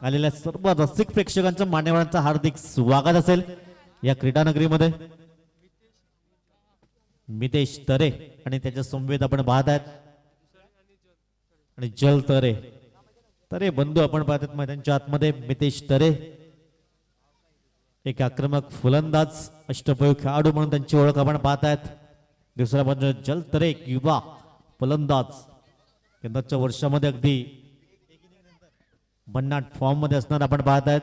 आलेल्या सर्व रसिक प्रेक्षकांचं मान्यवरांचं हार्दिक स्वागत असेल या क्रीडा नगरीमध्ये। मितेश तरे आणि त्याच्या समवेत आपण पाहत आहेत आणि जल तरे तरे बंधू आपण पाहत आहेत मैदानाच्या आतमध्ये। मितेश तरे एक आक्रमक फलंदाज अष्टपैलू खेळाडू म्हणून त्यांची ओळख आपण पाहत आहेत। दुसऱ्या बाजूला जल तरे एक युवा फलंदाज यंदाच्या वर्षामध्ये अगदी भन्नाट फॉर्म मध्ये असणार आपण पाहत आहेत।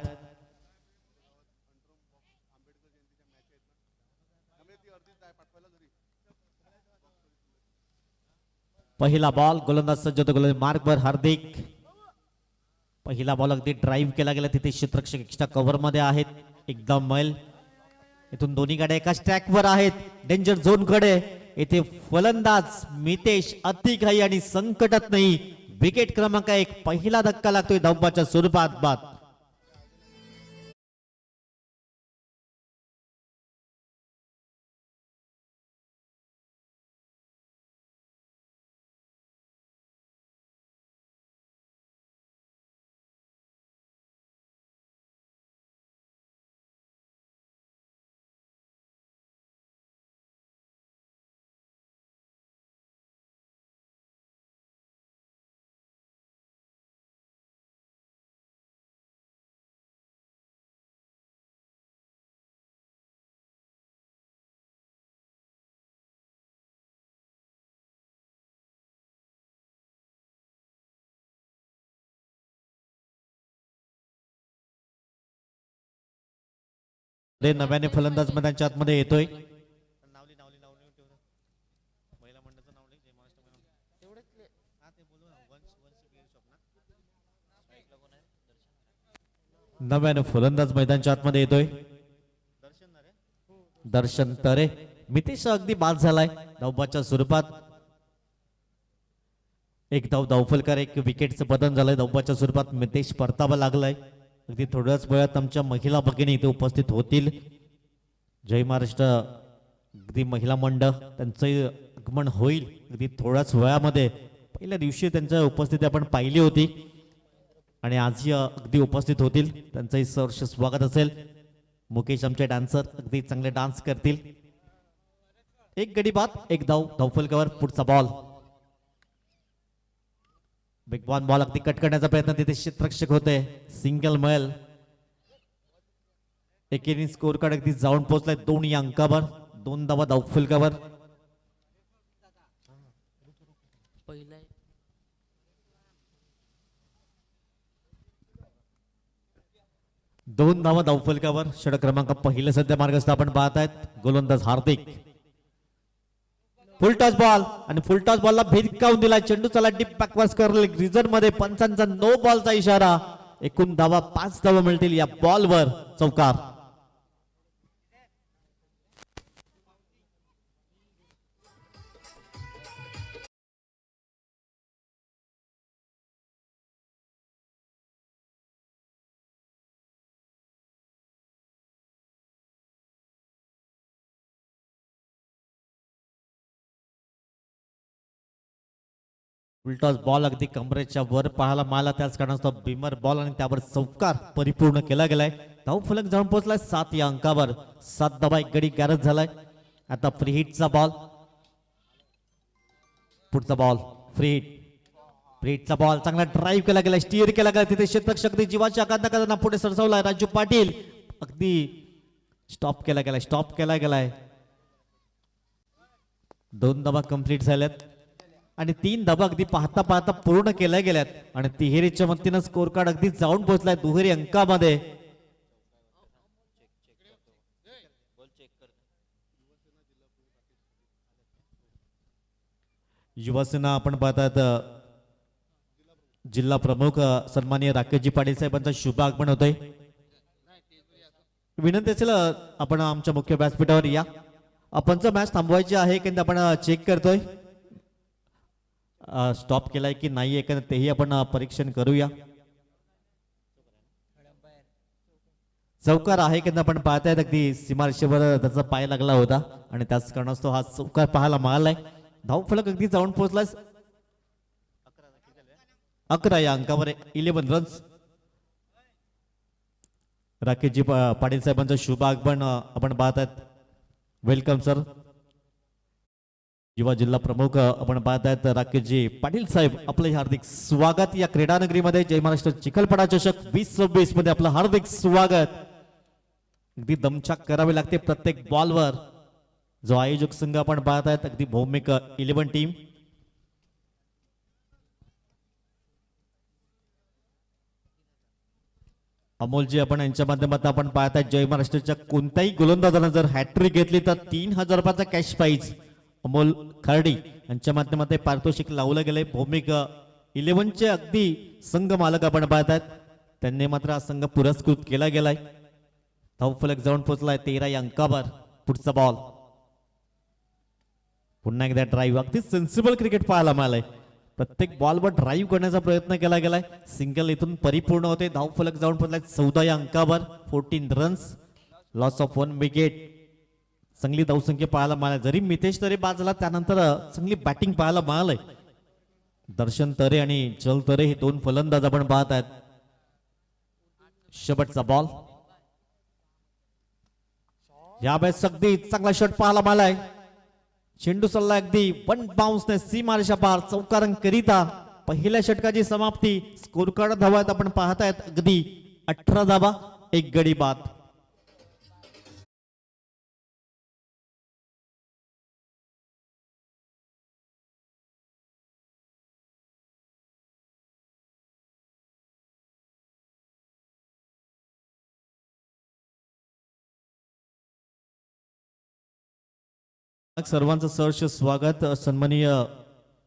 पहिला बॉल गोलंदाज सज्ज होतो, गोलंदाज मार्कवर हार्दिक। पहिला बॉल अगदी ड्राईव्ह केला गेला, तिथे क्षेत्ररक्षक एक्स्ट्रा कव्हर मध्ये आहेत। एकदम मैल इथून दोन्ही गाड्या एकाच ट्रॅकवर आहेत, डेंजर झोन कडे। येथे फलंदाज मितेश अतिघाई आणि संकटात नाही। विकेट क्रमांक 1 पहिला धक्का लागतोय धावबाच्या स्वरूपात बाद। नव्याने फलंदाज मैदानाच्या आतमध्ये येतोय। नव्याने फलंदाज मैदानाच्या आतमध्ये येतोय दर्शन तरे। मितेश अगदी बाद झालाय धावबाच्या स्वरूपात। एक धाव धावफलकार, एक विकेटचं बदल झालंय धावबाच्या स्वरूपात। मितेश परतावा लागलाय। अगदी थोड्याच वेळात आमच्या महिला भगिनी इथे उपस्थित होतील। जय महाराष्ट्र अगदी महिला मंडळ त्यांचं आगमन होईल अगदी थोड्याच वेळामध्ये। पहिल्या दिवशी त्यांच्या उपस्थिती आपण पाहिली होती आणि आजही अगदी उपस्थित होतील, त्यांचंही सहर्ष स्वागत असेल। मुकेश आमचे डान्सर अगदी चांगले डान्स करतील। एक गडी बाद, एक धाव धावफलकावर। पुढचा बॉल बिग बॉल अगदी कट करण्याचा प्रयत्न, तिथे क्षेत्ररक्षक होते। सिंगल मैल, एकेरी स्कोर कार्ड अगदी जाऊन पोहोचलाय 2 या अंकावर। 2 धावा धावफलकावर। दोन धावा धावफलकावर। षटक क्रमांक पहिलं सध्या मार्गस्थ आपण पाहत आहेत। गोलंदाज हार्दिक, फुलटॉस बॉल आणि फुलटॉस बॉलला भिरकावून दिला। चेंडू चला डीप बॅकवर्स करल रिझन मध्ये। पंचांचा नो बॉलचा इशारा। एकूण धावा 5 धावा मिळतील या बॉलवर। चौकार। उलटॉस बॉल अगदी कमरेच्या वर पाहायला मिळाला, त्याच कारणास्तव बिमर बॉल आणि त्यावर चौकार परिपूर्ण केला गेलाय। धावफलक जाऊन पोहोचलाय 7 या अंकावर। 7 धावा, एक गडी गॅरज झालाय। आता फ्री हिटचा बॉल। पुढचा बॉल फ्री हिटचा बॉल चांगला ड्राईव्ह केला गेला, स्टीअर केला गेला। तिथे क्षेत्ररक्षक जीवाची आकांक्षा करताना पुढे सरसावलाय राजू पाटील। अगदी स्टॉप केला गेलाय। 2 धावा कंप्लीट झाल्यात आणि 3 धावा अगदी पाहता पाहता पूर्ण केल्या गेल्यात आणि तिहेरीच्या मदतीनं स्कोर कार्ड अगदी जाऊन पोहोचलाय दुहेरी अंकामध्ये। युवासेना आपण पाहतात जिल्हा प्रमुख सन्माननीय राकेशजी पाटील साहेबांचा शुभ आगमन होतोय। विनंती असेल आपण आमच्या मुख्य व्यासपीठावर या। आपण मॅच थांबवायची आहे की आपण चेक करतोय स्टॉप केलाय की नाही आहे, तेही आपण परीक्षण करूया। चौकार आहे की आपण पाहतायत अगदी सीमारेषेवर त्याचा पाय लागला होता आणि त्याच कारणास्तव हा चौकार पाहायला मिळालाय। धावफलक अगदी जाऊन पोहोचलाय 11 या अंकावर 11 रन्स। राकेशजी पाटील साहेबांचं शुभ आगमन आपण पाहत आहेत. Welcome sir. युवा जिल्हा प्रमुख आपण पाहत आहेत राकेशजी पाटील साहेब, आपले हार्दिक स्वागत या क्रीडा नगरीमध्ये. जय महाराष्ट्र चिखलपडा चषक 2026 मध्ये आपलं हार्दिक स्वागत. अगदी दमछाक करावी लागते प्रत्येक बॉलवर. जो आयोजक संघ आपण पाहत आहेत अगदी भौमिक 11 टीम. अमोलजी आपण यांच्या माध्यमातून आपण पाहत आहेत जय महाराष्ट्राच्या कोणत्याही गोलंदाजानं जर हॅट्रिक घेतली तर 3000 रुपयाचा कॅश प्राइज अमोल खर्डी यांच्या माध्यमातून पारितोषिक लावलं गेलंय. भौमिक 11 चे अगदी संघ मालक आपण पाहत आहेत, त्यांनी मात्र हा संघ पुरस्कृत केला गेलाय. धावफलक जाऊन पोहोचलाय 13 या अंकावर. पुढचा बॉल पुन्हा एकदा ड्राईव्ह. अगदी सेन्सिबल क्रिकेट पाहायला मिळालंय. प्रत्येक बॉलवर ड्राईव्ह करण्याचा प्रयत्न केला गेलाय. सिंगल इथून परिपूर्ण होते. धावफलक जाऊन पोहोचलाय 14 या अंकावर. 14 रन्स, लॉस ऑफ 1 विकेट. चांगली धावसंख्या पाहायला मिळाली. जरी मितेश तरे बाद झाला त्यानंतर चांगली बॅटिंग पाहायला मिळालंय. दर्शन तरे आणि जल तरे हे दोन फलंदाज आपण पाहत आहेत. शेवटचा बॉल. यावेळेस अगदी चांगला शॉट पाहायला मिळालाय. चेंडू सल्ला अगदी वन बाउन्सने सीमारेषा पार चौकारण करिता पहिल्या षटकाची समाप्ती. स्कोर कार्ड धावात आपण पाहतायत अगदी 18 धावा, 1 गडी बाद. सर्वांचं सहर्ष स्वागत. सन्माननीय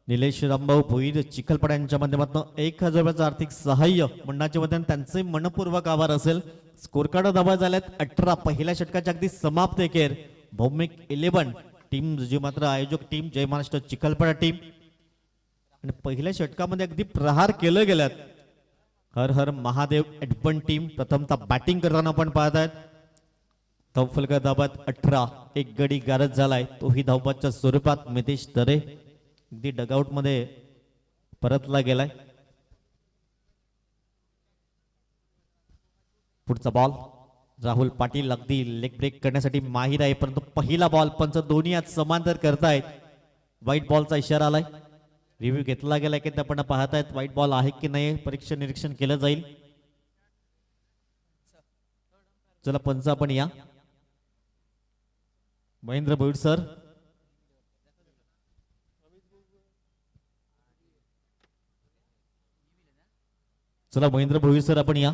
निलेश रामभाऊ भोईर चिखलपडा यांच्या माध्यमातून 1000 रुपयाचं आर्थिक सहाय्य मंडळाच्या वतीने त्यांचे मनपूर्वक आभार असेल. स्कोर कार्ड धावा झाल्यात 18. पहिल्या षटकाच्या अगदी समाप्त एकेर भौमिक 11 टीम, जी मात्र आयोजक टीम जय महाराष्ट्र चिखलपडा टीम. आणि पहिल्या षटकामध्ये अगदी प्रहार केलं गेल्यात. हर हर महादेव एडबन टीम प्रथमतः बॅटिंग करताना आपण पाहत आहेत. धावफलका धाबात 18, 1 गडी गारद झालाय. तोही धावबाच्या स्वरूपात मितेश तरे अगदी डगआउट मध्ये परतला गेलाय. पुढचा बॉल. राहुल पाटील अगदी लेग ब्रेक करण्यासाठी माहीर आहे, परंतु पहिला बॉल पंच दोन्ही आज समांतर करतायत. व्हाईट बॉलचा इशारा आलाय. रिव्ह्यू घेतला गेलाय की आपण पाहतायत व्हाईट बॉल आहे की नाही, परीक्षण निरीक्षण केलं जाईल. चला पंच आपण या. महेंद्र भोईर सर. चला महेंद्र भोईर सर आपण या.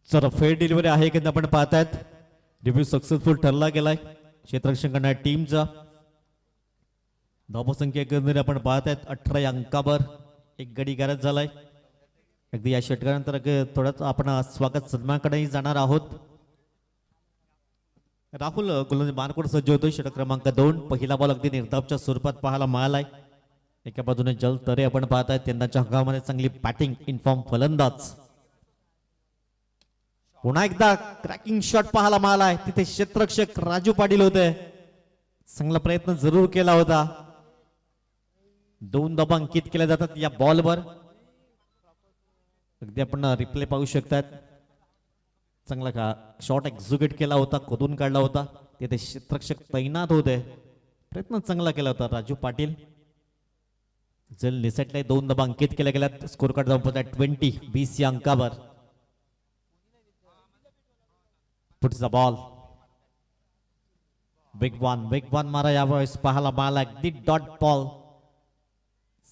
सर फेअर डिलिव्हरी आहे की आपण पाहतायत. रिव्ह्यू सक्सेसफुल ठरला गेलाय क्षेत्ररक्षण करणाऱ्या टीमचा. धावसंख्या एकंदरीत आपण पाहतायत 18 या अंकावर. 1 गडी गारद झालाय. अगदी या षटकानंतर थोडंच आपण स्वागत सन्मानाकडेही जाणार आहोत. राहुल गोलंदाज मानकोड सज्ज होतोय. षटक क्रमांक 2. पहिला बॉल अगदी निर्धावच्या स्वरूपात पाहायला मिळालाय. एका बाजूने जल तरे आपण पाहतायत यंदाच्या हंगामामध्ये चांगली बॅटिंग इनफॉर्म फलंदाज. पुन्हा एकदा क्रॅकिंग शॉट पाहायला मिळालाय. तिथे क्षेत्ररक्षक राजू पाटील होते. चांगला प्रयत्न जरूर केला होता. 2 धावा अंकित केल्या जातात या बॉलवर. अगदी आपण रिप्ले पाहू शकतात. चांगला का शॉट एक्झिक्यूट केला होता, खोदून काढला होता. तिथे क्षेत्ररक्षक तैनात होते. प्रयत्न चांगला केला होता राजू पाटील. जल निसटले. 2 धावा अंकित केल्या गेल्यात. स्कोर कार्ड जाऊन 20, 20 या अंकावर. पुढचा बॉल. वेगवान मारा यावेळेस पाहायला मिळाला. अगदी डॉट बॉल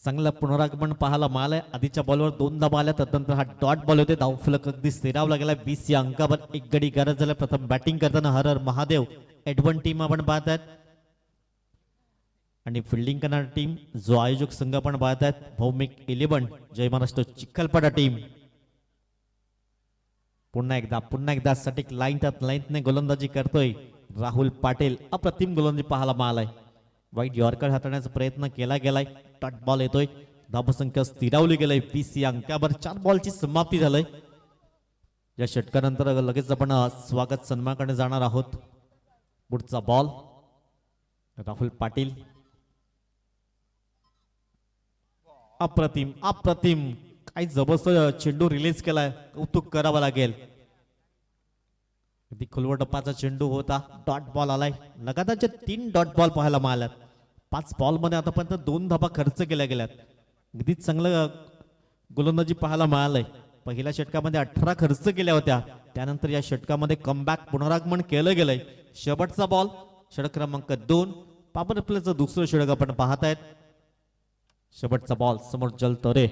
चांगलं पुनरागमन पाहायला मिळालंय. आधीच्या बॉलवर 2 धाबा आल्या, त्यानंतर हा डॉट बॉल होते. धावफलक अगदी स्थिरावला गेला. 20 या अंकावर 1 गडी गरज झाला. प्रथम बॅटिंग करताना हर हर महादेव एडवन टीम आपण पाहत आहेत आणि फिल्डिंग करणारी टीम जो आयोजक संघ आपण पाहत आहेत भौमिक 11 जय महाराष्ट्र चिखलपाडा टीम. पुन्हा एकदा सटीक लाईनने गोलंदाजी करतोय राहुल पाटील. अप्रतिम गोलंदाजी पाहायला मिळालाय. वाईट यॉर्कर हाताळण्याचा प्रयत्न केला गेलाय. डॉट बॉल येतोय. धावसंख्या स्थिरावली गेलाय. 20 या अंकावर 4 बॉलची समाप्ती झालंय. या षटकानंतर लगेच आपण स्वागत सन्मानाकडे जाणार आहोत. पुढचा बॉल राहुल पाटील. अप्रतिम काय जबरदस्त चेंडू रिलीज केलाय. कौतुक करावं लागेल. अगदी खुलवा टप्पाचा चेंडू होता. डॉट बॉल आलाय. लगातारचे 3 डॉट बॉल पाहायला मिळाल्यात. 5 बॉल मध्ये आतापर्यंत 2 धाबा खर्च केल्या गेल्यात. अगदी चांगलं गोलंदाजी पाहायला मिळालंय. पहिल्या षटकामध्ये 18 खर्च केल्या होत्या. त्यानंतर या षटकामध्ये कमबॅक पुनरागमन केलं गेलंय. शेवटचा बॉल षटक क्रमांक 2 पापर प्लेचं दुसरं षटक आपण पाहत आहेत. शेवटचा बॉल समोर जलतरे.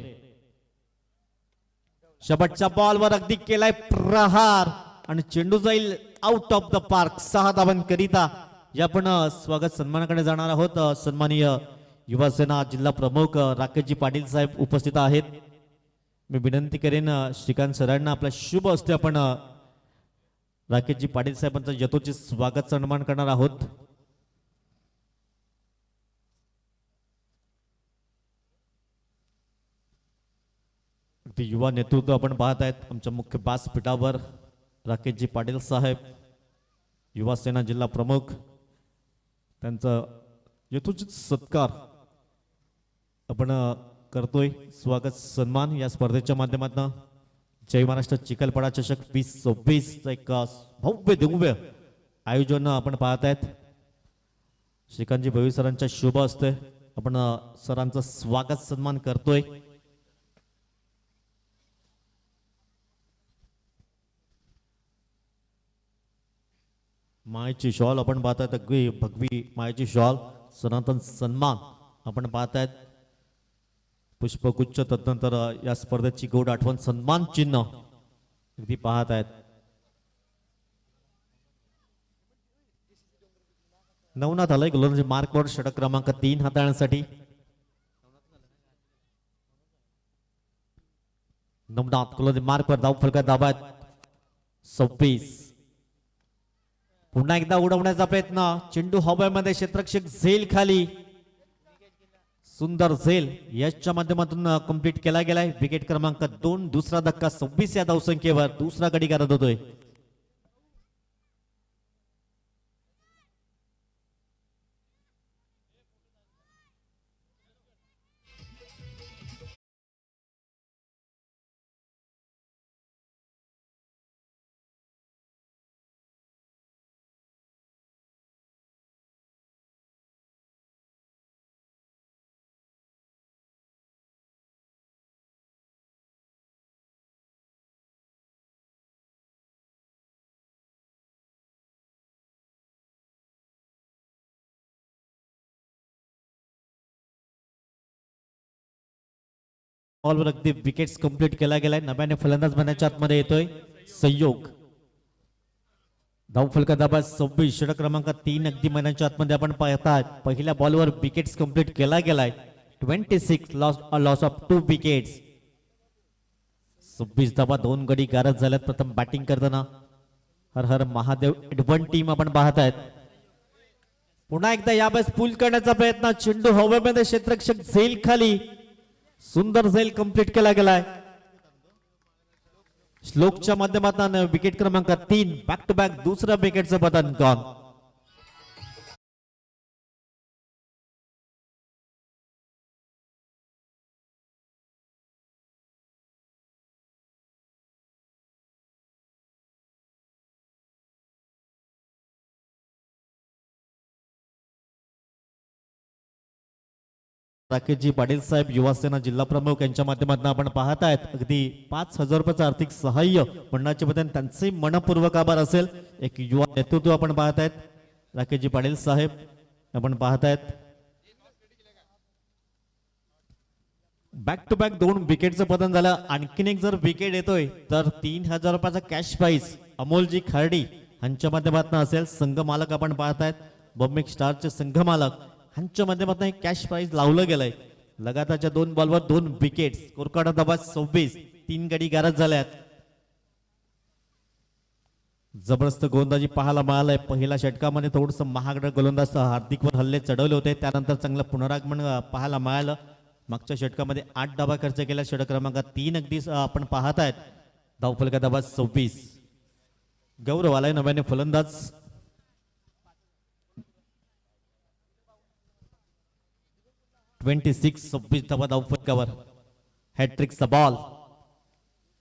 शेवटच्या बॉलवर अगदी केलाय प्रहार आणि चेंडू जाईल आउट ऑफ द पार्क. 6 धावांकरिता या आपण स्वागत सन्मानाकडे जाणार आहोत. सन्माननीय युवासेना जिल्हा प्रमुख राकेशजी पाटील साहेब उपस्थित आहेत. मी विनंती करेन श्रीकांत सरांना आपल्या शुभ हस्ते आपण राकेशजी पाटील साहेबांचं यथोचित स्वागत सन्मान करणार आहोत. युवा नेतृत्व आपण पाहत आहेत. आमच्या मुख्य व्यासपीठावर राकेशजी पाटील साहेब युवा सेना जिल्हा प्रमुख त्यांचा यथोचित सत्कार आपण करतोय. स्वागत सन्मान या स्पर्धेच्या माध्यमातून जय महाराष्ट्र चिखलपाडा चषक 2026 एक भव्य दिव्य आयोजन आपण पाहत आहेत. श्रीकांतजी भोई सरांच्या शुभ हस्ते आपण सरांचं स्वागत सन्मान करतोय. मायेची शॉल आपण पाहतायत. अगदी भगवी मायेची शॉल सनातन सन्मान आपण पाहतायत. पुष्पगुच्छ तदनंतर या स्पर्धेची गोड आठवण सन्मान चिन्ह अगदी पाहत आहेत. नवनाथ आलाय गोलंदाजी मार्कवर षटक क्रमांक 3 हाताळण्यासाठी. नवनाथ गोलंदाजी मार्कवर धाव फलकात दाबात 26. पुन्हा एकदा उडवण्याचा प्रयत्न. चेंडू हवेमध्ये क्षेत्ररक्षक झेल खाली. सुंदर झेल याच्या माध्यमातून कंप्लीट केला गेलाय. विकेट क्रमांक 2. दुसरा धक्का 26 या धावसंख्येवर. दुसरा गडी करत होतोय. बॉलवर अगदी विकेट्स कंप्लीट केला गेलाय. नव्याने फलंदाज बनायच्या आतमध्ये येतोय संयोग. धाव फलका दाबा 26 षटक क्रमांक 3 अगदी मैदानाच्या आतमध्ये आपण पाहतात. पहिल्या बॉलवर विकेट्स कंप्लीट केला गेलाय. 26 लॉस ऑफ 2 विकेट्स. 26 धावा 2 गडी गारद झाल्यात. प्रथम बॅटिंग करताना हर हर महादेव एडवन टीम आपण पाहत आहेत. पुन्हा एकदा यावेळेस पूल करण्याचा प्रयत्न. चेंडू हवेमध्ये क्षेत्ररक्षक झेल खाली. सुंदर झेल कंप्लीट केला गेलाय. श्लोकच्या माध्यमातून विकेट क्रमांक 3 बॅक टू बॅक दुसऱ्या विकेटचं बटन गॉन. राकेशजी पाटील साहेब युवासेना जिल्हा प्रमुख यांच्या माध्यमातून आपण पाहत आहेत. अगदी 5,000 रुपयाचं आर्थिक सहाय्य मंडळाच्या वतीने त्यांचे मनपूर्वक आभार असेल. एक युवा नेतृत्व आपण पाहत आहेत. राकेशजी पाटील साहेब आपण पाहत आहेत. बॅक टू बॅक 2 विकेटचं पतन झालं. आणखीन एक जर विकेट येतोय तर 3000 रुपयाचा कॅश प्राइज अमोलजी खार्डी यांच्या माध्यमातून असेल. संघ मालक आपण पाहतायत बॉम्बिंग स्टारचे संघ मालक यांच्या माध्यमातून एक कॅश प्राइज लावलं गेलंय. लगातारच्या 2 बॉलवर 2 विकेट. स्कोर कार्ड दाबा 26. 3 गडी गारद झाल्यात. जबरदस्त गोलंदाजी पाहायला मिळालंय. पहिल्या षटकामध्ये थोडंसं महागड गोलंदाज हार्दिकवर हल्ले चढवले होते. त्यानंतर चांगलं पुनरागमन पाहायला मिळालं. मागच्या षटकामध्ये 8 धावा खर्च केल्या. षटक क्रमांक 3 अगदी आपण पाहतायत. धावफलका दाबा 26. गौरव आलाय नव्याने फलंदाज. (26) 26 धावा धावफलकावर. हॅट्रिकचा बॉल.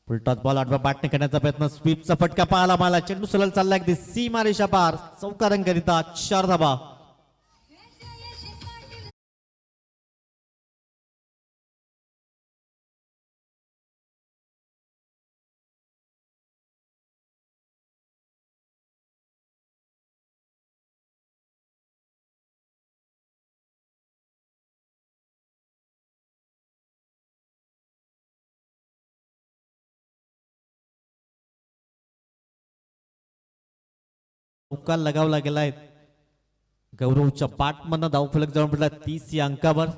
फुलटॉस बॉल आडवा बॅटने करण्याचा प्रयत्न. स्वीपचा फटका पाहायला मला. चेंडू सरळ चालला अगदी सीमारेषा पार. चौकारांकरिता 4 धावा. चौकार लगावला गेलाय. गौरवच्या बॅटमधनं धावफलक जाऊन पडला 30 या अंकावर.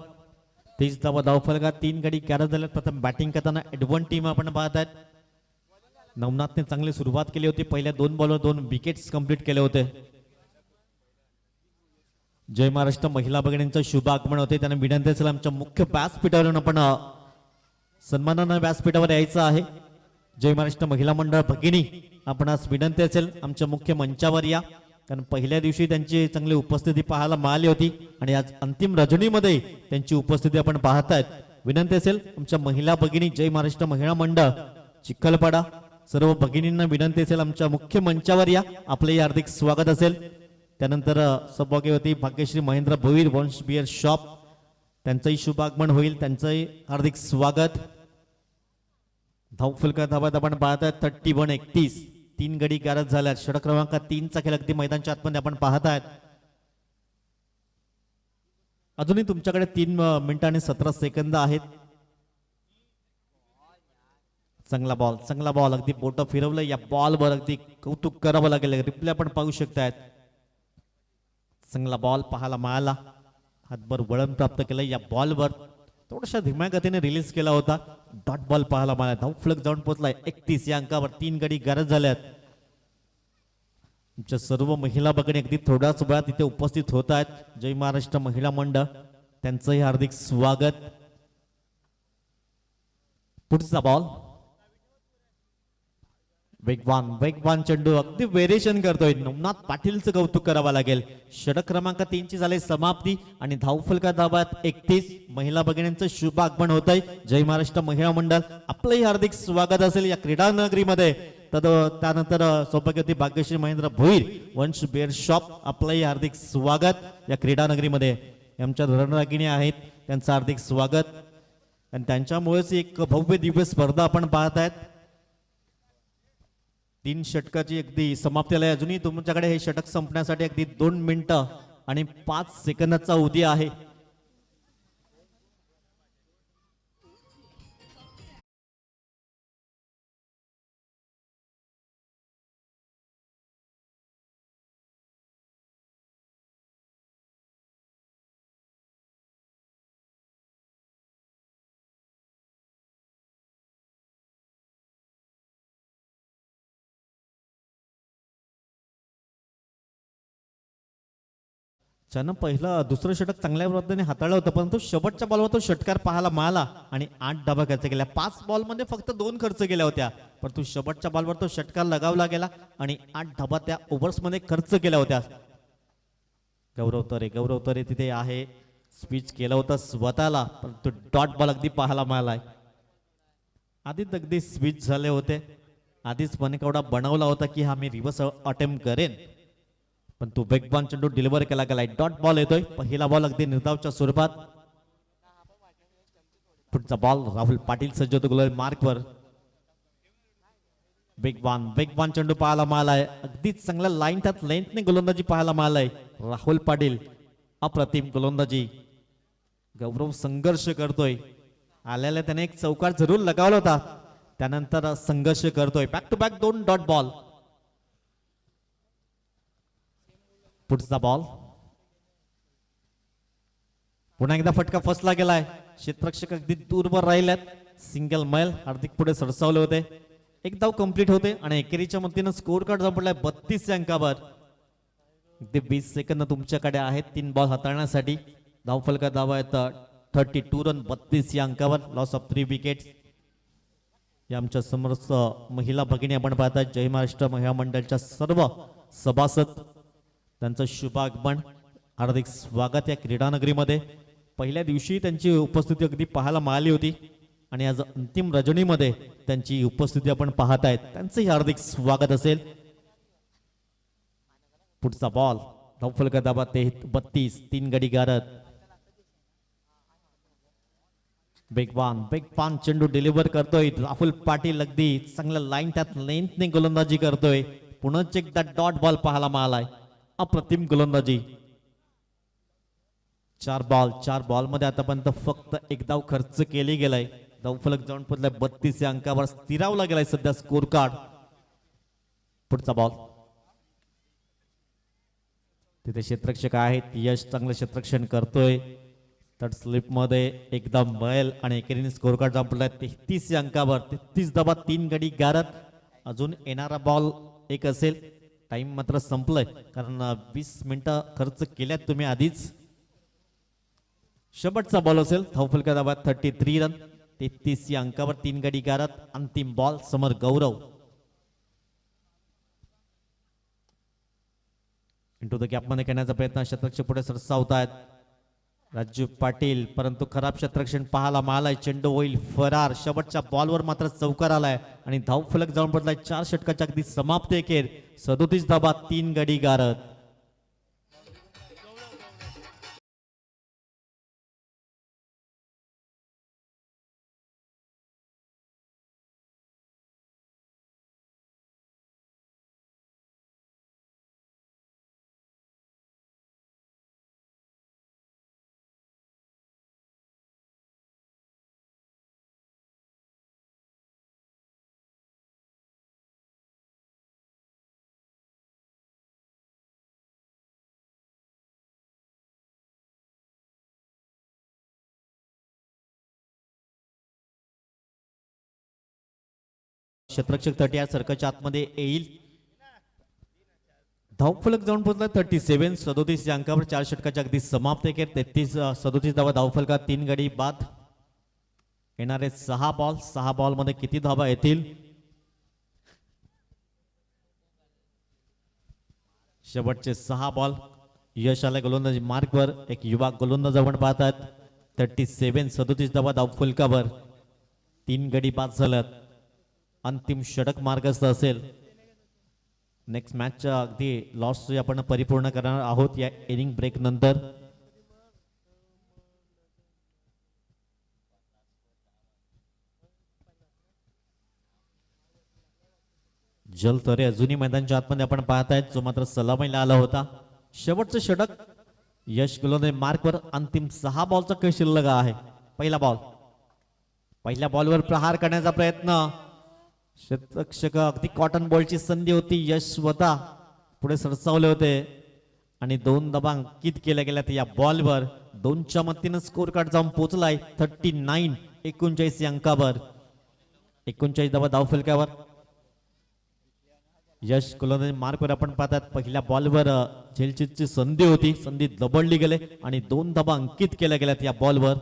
30 धावा धावफलकात. 3 गडी गारद झाल्यात. प्रथम बॅटिंग करताना एडवन टीम आपण पाहतायत. नवनाथने चांगली सुरुवात केली होती. पहिल्या 2 बॉलवर 2 विकेट्स कंप्लीट केले होते. जय महाराष्ट्र महिला भगिनींचं शुभ आगमन होते. त्यांना विनंती असेल आमच्या मुख्य व्यासपीठावरून आपण सन्मानानं व्यासपीठावर यायचं आहे. जय महाराष्ट्र महिला मंडळ भगिनी आपण आज विनंती असेल आमच्या मुख्य मंचावर या. कारण पहिल्या दिवशी त्यांची चांगली उपस्थिती पाहायला मिळाली होती आणि आज अंतिम रजनीमध्ये त्यांची उपस्थिती आपण पाहतायत. विनंती असेल आमच्या महिला भगिनी जय महाराष्ट्र महिला मंडळ चिखलपाडा सर्व भगिनींना विनंती असेल आमच्या मुख्य मंचावर या. आपले हार्दिक स्वागत असेल. त्यानंतर सौभाग्यवती भाग्यश्री महेंद्र भोईर वंश बियर शॉप त्यांचंही शुभ आगमन होईल. त्यांचंही हार्दिक स्वागत. धावफलका धाबात आपण पाहताय 31-31. 3 गडी गारद झाल्यात. षटक क्रमांक 3चा खेळ अगदी मैदानच्या आतमध्ये आपण पाहतायत. अजूनही तुमच्याकडे 3 मिनिटं आणि 17 सेकंद आहेत. चांगला बॉल. चांगला बॉल. अगदी बोट फिरवलं. या बॉलवर अगदी कौतुक करावं लागेल. रिप्ले आपण पाहू शकतायत. चांगला बॉल पाहायला मिळाला. हातभर वळण प्राप्त केलं. या बॉलवर थोड्याशा धीम्या गतीने रिलीज केला होता. डॉट बॉल पाहायला मिळाला. धावफलक जाऊन पोहोचलाय 31 या अंकावर. 3 गडी गारद झाल्यात. आमच्या सर्व महिला भगिनी अगदी थोड्याच वेळात इथे उपस्थित होत आहेत. जय महाराष्ट्र महिला मंडळ त्यांचंही हार्दिक स्वागत. पुढचा बॉल. वेगवान चेंडू अगदी व्हेरिएशन करतोय. नवनाथ पाटीलचं कौतुक करावं लागेल. षटक क्रमांक 3ची झाली समाप्ती आणि धावफलका दाबात 31. महिला भगिनींचं शुभ आगमन होत आहे. जय महाराष्ट्र महिला मंडळ आपलंही हार्दिक स्वागत असेल या क्रीडा नगरीमध्ये. त्यानंतर सौभाग्यवती भाग्यश्री महेंद्र भोईर वंश बिअर शॉप आपलंही हार्दिक स्वागत या क्रीडा नगरीमध्ये. आमच्या रणरागिणी आहेत त्यांचं हार्दिक स्वागत. आणि त्यांच्यामुळेच एक भव्य दिव्य स्पर्धा आपण पाहतायत. 3 षटकाची अगदी समाप्ती आली. अजूनही तुमच्याकडे हे षटक संपण्यासाठी अगदी 2 मिनिटं आणि 5 सेकंदाचा अवधी आहे. त्यानं दुसरं षटक चांगल्या पद्धतीने हाताळलं होतं. परंतु शेवटच्या बॉलवर तो षटकार पाहायला मिळाला आणि 8 धावा खर्च केल्या. 5 बॉलमध्ये फक्त 2 खर्च केल्या होत्या. परंतु शेवटच्या बॉलवर तो षटकार लगावला गेला आणि 8 धावा त्या ओव्हर्समध्ये खर्च केल्या होत्या. गौरव तरे तिथे आहे. स्पीच केलं होतं स्वतःला. परंतु डॉट बॉल अगदी पाहायला मिळालाय. आधीच अगदी स्पीच झाले होते. आधीच मनकवडा बनवला होता की हा मी रिव्हर्स अटेम्प्ट करेन. पण तो वेगवान चेंडू डिलिव्हर केला गेलाय. डॉट बॉल येतोय. पहिला बॉल अगदी निर्धावच्या स्वरूपात. पुढचा बॉल राहुल पाटील सज्ज होतो गोल मार्कवर. वेगवान चेंडू पाहायला मिळालाय. अगदी चांगल्या लाईन त्यात लेंथने गोलंदाजी पाहायला मिळालाय. राहुल पाटील अप्रतिम गोलंदाजी. गौरव संघर्ष करतोय. आल्याला त्याने एक चौकार जरूर लगावला होता. त्यानंतर संघर्ष करतोय. Back to back 2 dot ball. पुढचा बॉल. पुन्हा एकदा फटका फसला गेलाय. क्षेत्ररक्षक अगदी दूरवर राहिल्यात. सिंगल मैल हार्दिक पुढे सरसावले होते. एक धाव कंप्लीट होते आणि एकेरीच्या मतीनं स्कोर कार्ड पडलाय 32 अंकावर. अगदी 20 सेकंद तुमच्याकडे आहेत 3 बॉल हाताळण्यासाठी. धावफलका धावा आहेत 32 रन 32 या अंकावर. Loss of 3 wickets. या आमच्या समोरच महिला भगिनी आपण पाहतात. जय महाराष्ट्र महिला मंडळच्या सर्व सभासद त्यांचं शुभागमन. हार्दिक स्वागत या क्रीडानगरीमध्ये. पहिल्या दिवशी त्यांची उपस्थिती अगदी पाहायला मिळाली होती आणि आज अंतिम रजनीमध्ये त्यांची उपस्थिती आपण पाहत आहेत. त्यांचंही हार्दिक स्वागत असेल. पुढचा बॉल. धावफलका धावा 32 3 गडी गारत. वेगवान चेंडू डिलिव्हर करतोय राहुल पाटील. अगदी चांगलं लाईन त्यात लेंथने गोलंदाजी करतोय. पुन्हा एकदा डॉट बॉल पाहायला मिळालाय. अप्रतिम गोलंदाजी. 4 बॉल मध्ये आतापर्यंत फक्त एक धाव खर्च केली गेलाय. धावफलक जाऊन पोहोचलाय 32 या अंकावर. स्थिरावला गेलाय सध्या स्कोर कार्ड. पुढचा बॉल. तिथे क्षेत्ररक्षक आहेत. यश चांगलं क्षेत्ररक्षण करतोय. थर्ड स्लिप मध्ये एकदम मैल आणि एकेरीने स्कोर कार्ड जाऊन पोहोचलाय 33 या अंकावर. 33 धावा 3 गडी गारत. अजून येणारा बॉल एक असेल. टाइम मात्र संपलंय कारण 20 मिनिटं खर्च केल्यात तुम्ही आधीच. शेवटचा बॉल असेल. धावफलका धावा 33 रन 33 या अंकावर 3 गडी गारत. अंतिम ball. Summer Gaurav. Into the gap मध्ये खेळण्याचा प्रयत्न. क्षेत्ररक्षक पुढे सरसावतायत राजू पाटील, परंतु खराब क्षेत्ररक्षण पाहायला मिळालाय. चेंडू होईल फरार. शेवटच्या बॉलवर मात्र चौकार आलाय आणि धावफलक जाऊन पडलाय 4 षटकाच्या अगदी समाप्ती अखेर. 37 धावा 3 गडी गारत. क्षेत्ररक्षक 30 या सर्कलच्या आतमध्ये येईल. धावफलक जाऊन पोहोचला 37. 37 या अंकावर 4 षटकाच्या अगदी समाप्त अखेर. 37 धावा धावफलका 3 गडी बाद. येणारे 6 बॉल मध्ये किती धावा येतील. शेवटचे 6 बॉल. यश आला गोलंदाजी मार्कवर. एक युवा गोलंदाज आपण पाहतात. 37 धावा धावफलकावर 3 गडी बाद झाल्यात. अंतिम षटक मार्गस्थ असेल. नेक्स्ट मॅचच्या अगदी लॉस आपण परिपूर्ण करणार आहोत या इनिंग ब्रेक नंतर. जलतरे अजूनही मैदानाच्या आतमध्ये आपण पाहतायत, जो मात्र सलामीला आला होता. शेवटचं षटक. यश गोलंदाज मार्कवर. अंतिम 6 बॉलचा खेळ शिल्लक आहे. पहिल्या बॉलवर प्रहार करण्याचा प्रयत्न. क्षेत्ररक्षक अगदी कॉटन बॉलची संधी होती. यश स्वतः पुढे सरसावले होते आणि 2 धावा अंकित केल्या गेल्या या बॉलवर. 2च्या मतीनं स्कोर कार्ड जाऊन पोहोचलाय 39 39 या अंकावर. 39 धावा धावफलकावर. यश गोलंदाज मार्कवर आपण पाहतात. पहिल्या बॉलवर झेलचीची संधी होती. संधी दबडली गेले आणि 2 धावा अंकित केल्या गेल्यात या बॉलवर.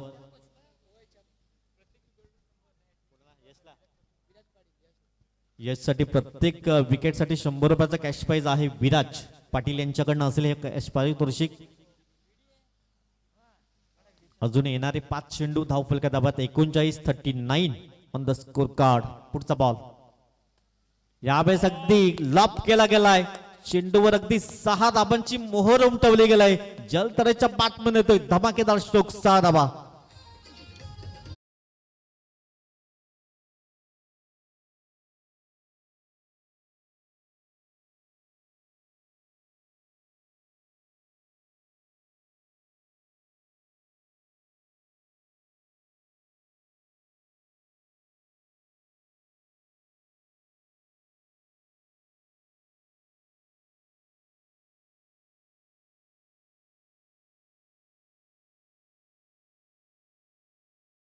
यशसाठी प्रत्येक विकेटसाठी 100 रुपयाचा कॅश प्राइज आहे. विराज पाटील यांच्याकडनं असेल हे कॅश पारितोषिक. अजून येणारे 5 चेंडू. धावफलका धावात 39 39 ऑन द स्कोर कार्ड. पुढचा बॉल. यावेळेस अगदी लॉप केला गेलाय. चेंडूवर अगदी 6 धाबांची मोहर उमटवली गेलाय. जलतरेच्या बॅटमन येतोय धमाकेदार स्ट्रोक 6 धाबा.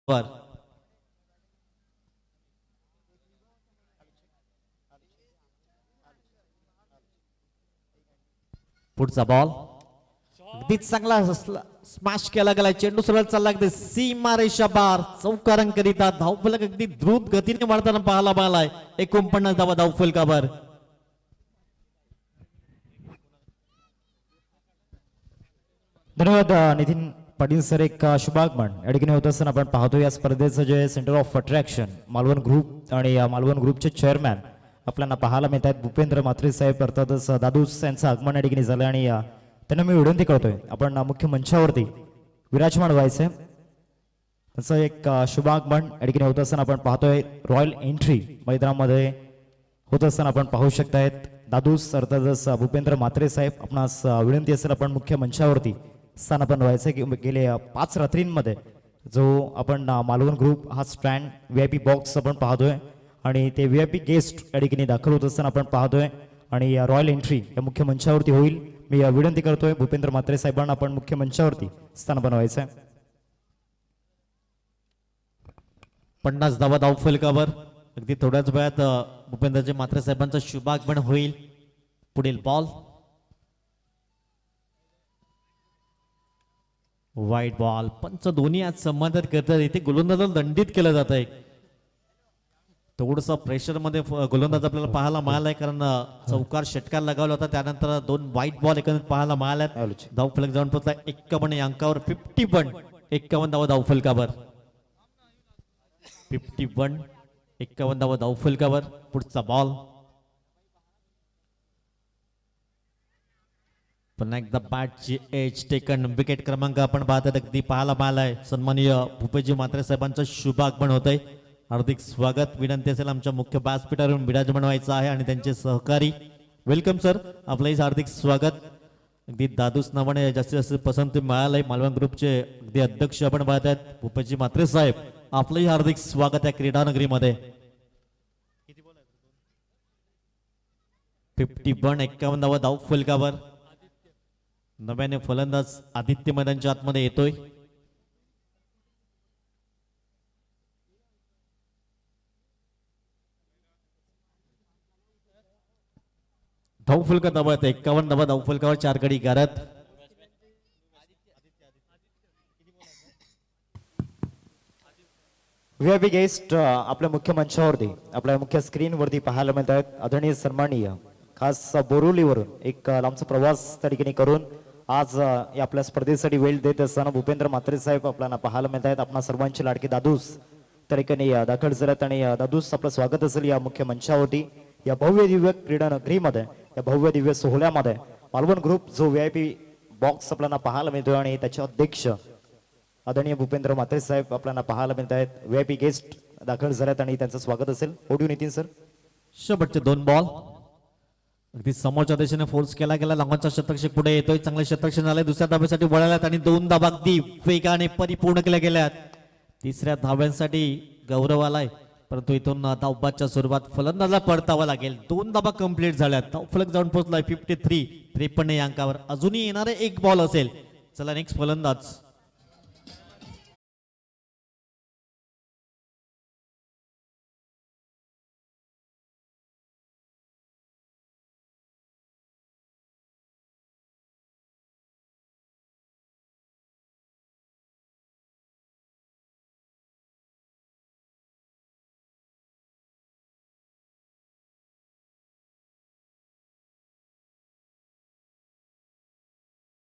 वर पुढचा बॉल अगदीच चांगला स्मॅश केला गेला चेंडू सरळ चालला अगदी सीमा रेषा बार चौकारांकरिता धावफलक अगदी द्रुत गतीने वाढताना पाहायला मिळालाय 49 धावा धावफलकावर. धन्यवाद नितीन पाटील सर. एक शुभागमन या ठिकाणी होत असताना आपण पाहतो या स्पर्धेचं जे centre of attraction Malvan group आणि या मालवण ग्रुपचे चेअरमॅन आपल्याला पाहायला मिळत आहेत भूपेंद्र म्हात्रे साहेब अर्थातच दादूस यांचं आगमन या ठिकाणी झालं आणि त्यांना मी विनंती करतोय आपण मुख्य मंचावरती विराजमान व्हायचंय. त्याचं एक शुभागमन या ठिकाणी होत असताना आपण पाहतोय रॉयल एंट्री मैदानामध्ये होत असताना आपण पाहू शकतायत दादूस अर्थातच भूपेंद्र म्हात्रे साहेब आपणास विनंती असेल आपण मुख्य मंचावरती स्थानापन्न व्हायचं की गेल्या 5 रात्रींमध्ये जो आपण मालवण ग्रुप हा स्टँड VIP बॉक्स आपण पाहतोय आणि ते VIP गेस्ट या ठिकाणी दाखल होत असताना आपण पाहतोय आणि रॉयल एंट्री या मुख्य मंचावरती होईल. मी विनंती करतोय भूपेंद्र म्हात्रे साहेबांना आपण मुख्य मंचावरती स्थानापन्न व्हायचं आहे. 50 धावा धावफलकावर अगदी थोड्याच वेळात भूपेंद्रजी म्हात्रे साहेबांचं शुभागमन होईल. पुढील बॉल वाईट बॉल पंच दोन्ही आज संबंधित करतात. इथे गोलंदाजाला दंडित केलं जात आहे. थोडस प्रेशर मध्ये गोलंदाज आपल्याला पाहायला मिळालाय कारण चौकार षटकार लगावला होता त्यानंतर 2 वाईट बॉल एकंदरीत पाहायला मिळाल्यात. धावफलक जाऊन पोहोचला 51 या अंकावर 51 धावा धावफलकावर 51 धावा धावफलकावर. पुढचा बॉल पुन्हा एकदा बॅटची एज टेकन विकेट क्रमांक आपण पाहतात अगदी पाहायला मिळालाय. सन्माननीय भूपेजी म्हात्रे साहेबांचं शुभागमन होत आहे. हार्दिक स्वागत. विनंती असेल आमच्या मुख्य व्यासपीठावरून विराजमान व्हायचं आहे आणि त्यांचे सहकारी वेलकम सर आपलंही हार्दिक स्वागत. अगदी दादूस नावाने जास्तीत जास्त पसंती मिळालंय. मालवण ग्रुपचे अगदी अध्यक्ष आपण पाहतात भूपेजी म्हात्रे साहेब आपलंही हार्दिक स्वागत आहे क्रीडानगरीमध्ये. 51 धावा धावफलकावर नव्याने फलंदाज आदित्य मैदानच्या आतमध्ये येतोय. धावफलका धावा 51 धावा धावफलकावर 4 गडी गारत. VIP गेस्ट आपल्या मुख्य मंचावरती आपल्या मुख्य स्क्रीनवरती पाहायला मिळत आहेत. आदरणीय सन्माननीय खास बोरिवलीवरून एक लांबचा प्रवास त्या ठिकाणी करून आज या आपल्या स्पर्धेसाठी वेळ देत असताना भूपेंद्र म्हात्रे साहेब आपल्याला पाहायला मिळत आहेत. आपणा सर्वांचे लाडके दादूस त्या ठिकाणी दाखल झाल्यात आणि दादूस आपलं स्वागत असेल या मुख्य मंचावरती या भव्य दिव्य क्रीडा नगरीमध्ये या भव्य दिव्य सोहळ्यामध्ये. मालवण ग्रुप जो VIP बॉक्स आपल्याला पाहायला मिळतोय आणि त्याचे अध्यक्ष आदरणीय भूपेंद्र म्हात्रे साहेब आपल्याला पाहायला मिळत आहेत. VIP गेस्ट दाखल झाल्यात आणि त्यांचं स्वागत असेल. ओढू नितीन सर. शेवटचे 2 बॉल अगदी समोरच्या दिशेने फोर्स केला गेला. लांबचा शतकक्षक पुढे येतोय. चांगले शतकक्षक झाले. दुसऱ्या धाब्यासाठी वळाल्यात आणि 2 धाबा अगदी वेगाने परिपूर्ण केल्या गेल्यात. तिसऱ्या धाब्यांसाठी गौरव आलाय परंतु इथून धावबाच्या स्वरूपात फलंदाजाला परतावा लागेल. 2 धाबा कंप्लीट झाल्यात. धावफलक जाऊन पोहोचलाय 53 या अंकावर. अजूनही येणारे 1 बॉल असेल. चला नेक्स्ट फलंदाज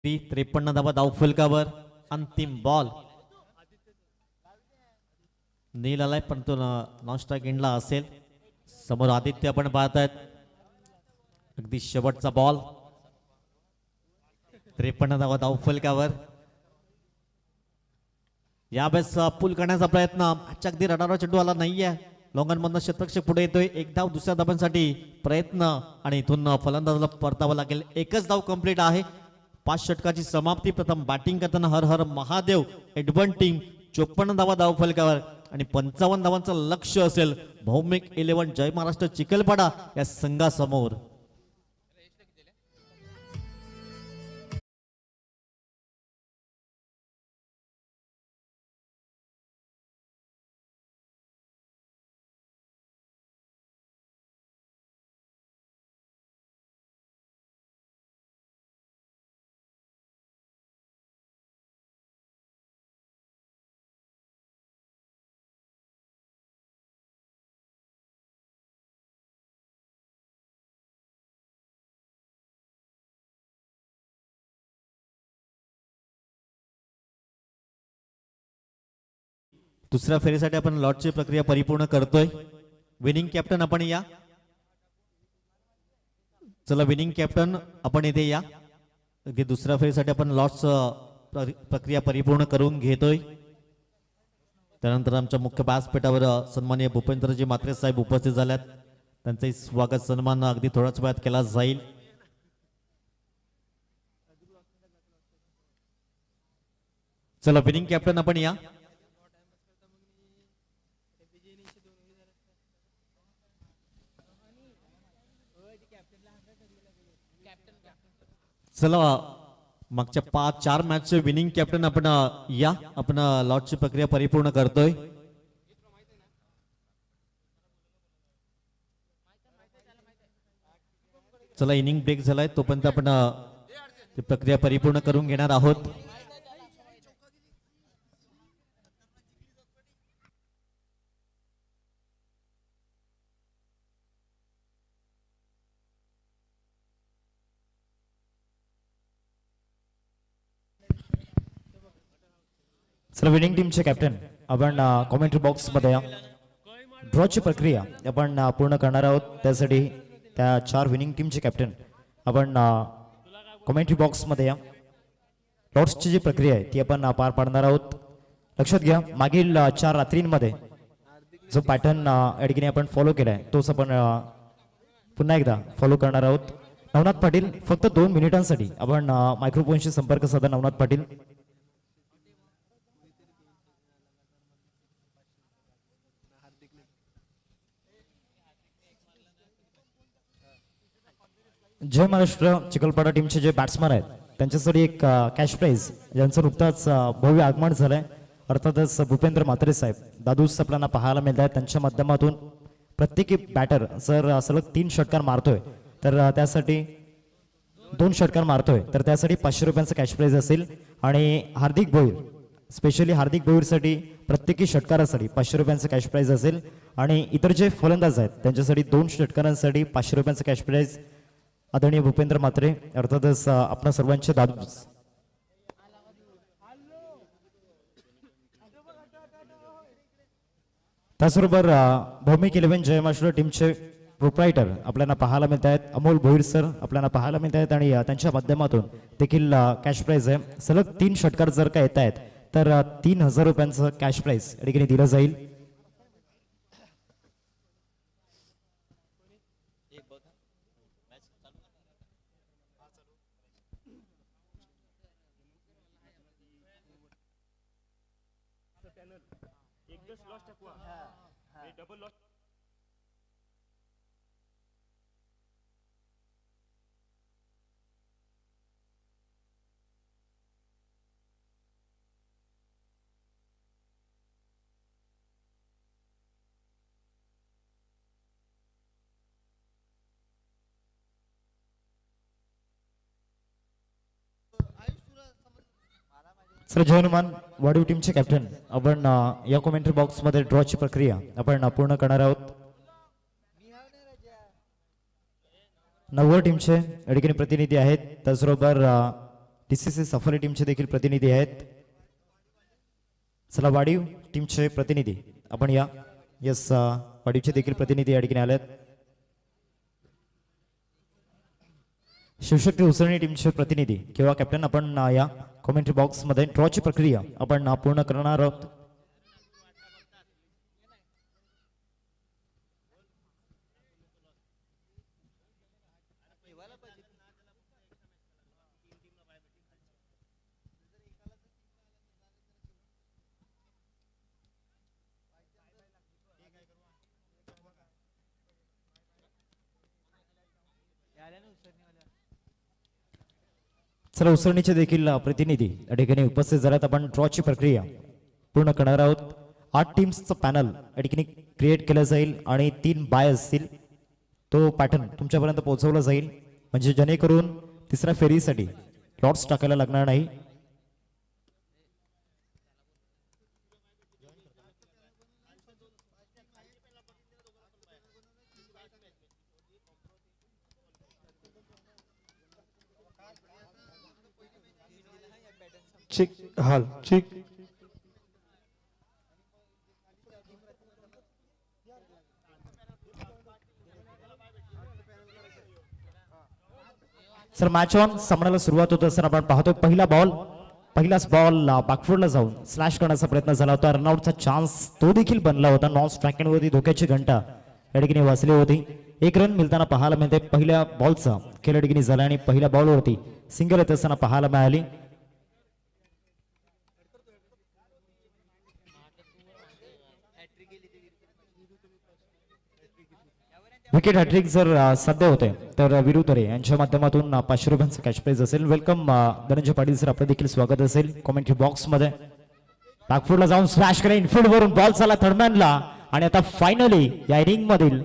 ती 53 धावा धावफलकावर. अंतिम बॉल नील आलाय परंतु नॉन स्ट्राईक एंडला असेल. समोर आदित्य आपण पाहतायत. अगदी शेवटचा बॉल 53 धावा धावफलकावर. यावेळेस पूल करण्याचा प्रयत्न आजच्या अगदी रडारवर चेंडू आला नाहीये. लॉंगन मधनं शतकक्षक पुढे येतोय. 1 धाव दुसऱ्या धावांसाठी प्रयत्न आणि इथून फलंदाजाला परतावा लागेल. 1च धाव कंप्लीट आहे. 5 षटकाची समाप्ती. प्रथम बॅटिंग करताना हर हर महादेव एडवन टीम 54 धावा धावफलकावर आणि 55 धावांचं लक्ष असेल भौमिक 11 जय महाराष्ट्र चिखलपाडा या संघासमोर. दुसऱ्या फेरीसाठी आपण लॉटची प्रक्रिया परिपूर्ण करतोय. विनिंग कॅप्टन आपण या. चला विनिंग कॅप्टन आपण इथे या. अगदी दुसऱ्या फेरीसाठी आपण लॉट्स प्रक्रिया परिपूर्ण करून घेतोय. त्यानंतर आमच्या मुख्य व्यासपीठावर सन्माननीय भूपेंद्रजी म्हात्रे साहेब उपस्थित झाल्यात. त्यांचे स्वागत सन्मान अगदी थोड्याच वेळात केला जाईल. चला विनिंग कॅप्टन आपण या. चला मागच्या 4 मॅचचे विनिंग कॅप्टन आपण या. आपण लॉटची प्रक्रिया परिपूर्ण करतोय. चला इनिंग ब्रेक झालाय तोपर्यंत आपण ती प्रक्रिया परिपूर्ण करून घेणार आहोत. सर विनिंग टीमचे कॅप्टन आपण कॉमेंट्री बॉक्समध्ये या. ड्रॉची प्रक्रिया आपण पूर्ण करणार आहोत. त्यासाठी त्या 4 विनिंग टीमचे कॅप्टन आपण कॉमेंट्री बॉक्समध्ये या. लॉट्सची जी प्रक्रिया आहे ती आपण पार पाडणार आहोत. लक्षात घ्या मागील 4 रात्रींमध्ये जो पॅटर्न या ठिकाणी आपण फॉलो केलाय तोच आपण पुन्हा एकदा फॉलो करणार आहोत. नवनाथ पाटील फक्त 2 मिनिटांसाठी आपण मायक्रोफोनशी संपर्क साधा. नवनाथ पाटील जय महाराष्ट्र चिखलपाडा टीमचे जे बॅट्समन आहेत त्यांच्यासाठी एक कॅश प्राइज ज्यांचं नुकताच भव्य आगमन झालंय अर्थातच भूपेंद्र म्हात्रे साहेब दादूस आपल्याला पाहायला मिळत आहेत. त्यांच्या माध्यमातून प्रत्येकी बॅटर जर सलग 3 षटकार मारतोय तर त्यासाठी 2 षटकार मारतोय तर त्यासाठी 500 रुपयांचं कॅश प्राइज असेल. आणि हार्दिक भोईर स्पेशली हार्दिक भोईरसाठी प्रत्येकी षटकारासाठी 500 रुपयांचं कॅश प्राइज असेल. आणि इतर जे फलंदाज आहेत त्यांच्यासाठी 2 षटकारांसाठी 500 रुपयांचं कॅश प्राइज. आदरणीय भूपेंद्र म्हात्रे अर्थातच आपणा सर्वांचे दादूस. त्याचबरोबर भौमिक 11 जय महाराष्ट्र टीमचे प्रोप्रायटर आपल्याला पाहायला मिळत आहेत. अमोल भोईर सर आपल्याला पाहायला मिळत आहेत आणि त्यांच्या माध्यमातून देखील कॅश प्राइज आहे. सलग 3 षटकार जर का येत आहेत तर 3000 रुपयांचं कॅश प्राइज या ठिकाणी दिलं जाईल. सर जय हनुमान वाढीव टीमचे कॅप्टन आपण या कॉमेंट्री बॉक्समध्ये ड्रॉची प्रक्रिया आपण पूर्ण करणार आहोत. 90 टीमचे या ठिकाणी प्रतिनिधी आहेत. त्याचबरोबर DCC सफारी टीमचे देखील प्रतिनिधी आहेत. चला वाढीव टीमचे प्रतिनिधी आपण या. यस वाढीवचे देखील प्रतिनिधी या ठिकाणी आलेत. शिवशक्ती उसळणी टीमचे प्रतिनिधी किंवा कॅप्टन आपण या कॉमेंट्री बॉक्स मध्ये ड्रॉची प्रक्रिया आपण पूर्ण करणार आहोत. चला उसरणीचे देखील प्रतिनिधी या ठिकाणी उपस्थित झाल्यात. आपण ड्रॉची प्रक्रिया पूर्ण करणार आहोत. 8 टीम्सचं पॅनल या ठिकाणी क्रिएट केलं जाईल आणि 3 बाय असतील. तो पॅटर्न तुमच्यापर्यंत पोहोचवला जाईल म्हणजे जेणेकरून तिसऱ्या फेरीसाठी लॉट्स टाकायला लागणार नाही. चिक हाल चिक सर मॅच ऑन सामन्याला सुरुवात होत असताना आपण पाहतोय पहिलाच बॉल बॅकफुटला जाऊन स्लॅश करण्याचा प्रयत्न झाला होता. रनआउटचा चान्स तो देखील बनला होता. नॉन स्ट्रायकिंगवरती धोक्याची घंटा या ठिकाणी वाजली होती. एक रन मिळताना पाहायला मिळते. पहिल्या बॉलचा खेळ या ठिकाणी झाला आणि पहिल्या बॉलवरती सिंगल येत असताना पाहायला मिळाली. विकेट हॅट्रिक जर सध्या होते तर विरुतरे यांच्या माध्यमातून 500 रुपयांचं कॅश प्राइज असेल. वेलकम धनंजय पाटील सर, आपलं देखील स्वागत असेल कॉमेंट्री बॉक्स मध्ये. बॅकफुटला जाऊन स्मॅश करे इनफिल्ड वरून बॉल चाला थर्डमॅनला आणि आता फायनली या इनिंग मधील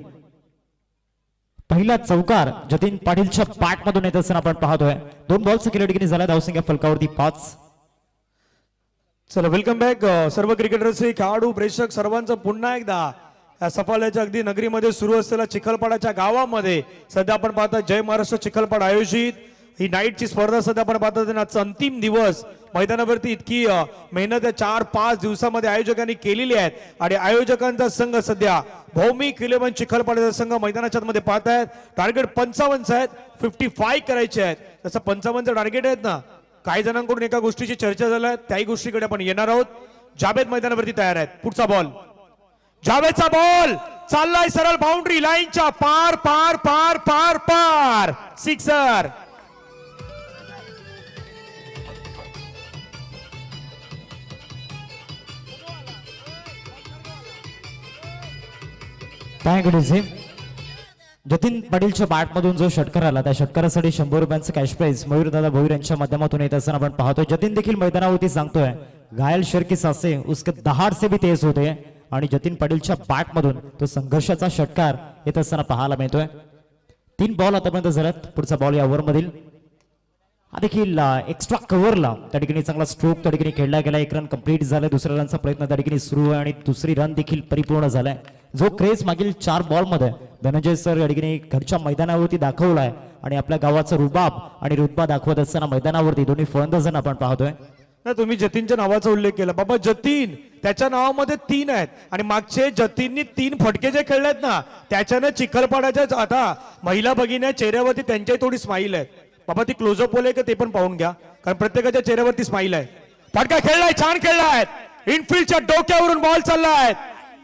पहिला चौकार जतीन पाटीलच्या बॅट मधून येत असताना आपण पाहतोय. 2 बॉलचं खेळ ठिकाणी झाला. धावसंख्या फलकावरती 5. चला वेलकम बॅक सर्व क्रिकेटर्सचे खेळाडू प्रेक्षक सर्वांचं पुन्हा एकदा या सफाळ्याच्या अगदी नगरीमध्ये सुरू असलेल्या चिखलपाडाच्या गावामध्ये सध्या आपण पाहता जय महाराष्ट्र चिखलपाड आयोजित ही नाईटची स्पर्धा सध्या आपण पाहता. आजचा अंतिम दिवस मैदानावरती इतकी मेहनत 4-5 दिवसामध्ये आयोजकांनी केलेली आहे आणि आयोजकांचा संघ सध्या भौमिक 11 चिखलपाड्याचा संघ मैदानाच्या मध्ये पाहतायत. टार्गेट 55 आहेत, 55 करायचे आहेत. तसं 55चं टार्गेट आहेत ना. काही जणांकडून एका गोष्टीची चर्चा झाली आहे, त्याही गोष्टीकडे आपण येणार आहोत. जावेद मैदानावरती तयार आहेत. पुढचा बॉल, जावेदचा बॉल चाललाय सरळ बाउंड्री लाईनच्या पार पार पार पार पार सिक्सर. जतीन पाटीलच्या बॅट मधून जो षटकार आला त्या षटकारासाठी 100 रुपयांचं कॅश प्राइज मयूरदादा भोईर यांच्या माध्यमातून येत असताना आपण पाहतोय. जतीन देखील मैदानावरती सांगतोय घायल शेर के सासे उसके दहाड़ से भी तेज होते आणि जतीन पाटीलच्या बॅट मधून तो संघर्षाचा षटकार येत असताना पाहायला मिळतोय. 3 बॉल आतापर्यंत झाल्यात. पुढचा बॉल या ओव्हर मधील हा देखील एक्स्ट्रा कव्हरला त्या ठिकाणी चांगला स्ट्रोक त्या ठिकाणी खेळला गेला. 1 रन कंप्लीट झालाय. दुसऱ्या रनचा प्रयत्न त्या ठिकाणी सुरू आहे आणि दुसरी रन देखील परिपूर्ण झालाय. जो क्रेज मागील 4 बॉल मध्ये धनंजय सर या ठिकाणी घरच्या मैदानावरती दाखवलाय आणि आपल्या गावाचा रुबाब आणि रुतबा दाखवत असताना मैदानावरती दोन्ही फलंदाजांना आपण पाहतोय. ना तुम्ही जतीनच्या नावाचा उल्लेख केला. बाबा जतीन त्याच्या नावामध्ये 3 आहेत आणि मागचे जतीननी 3 फटके जे खेळलेत ना त्याच्यानं चिखलपाड्याच्या आता महिला भगिनी चेहऱ्यावरती त्यांच्याही थोडी स्माईल आहे. बाबा ती क्लोजअप बोले का ते पण पाहून घ्या, कारण प्रत्येकाच्या चेहऱ्यावरती स्माईल आहे. फटका खेळलाय, छान खेळलाय. इनफिल्डच्या डोक्यावरून बॉल चाललाय.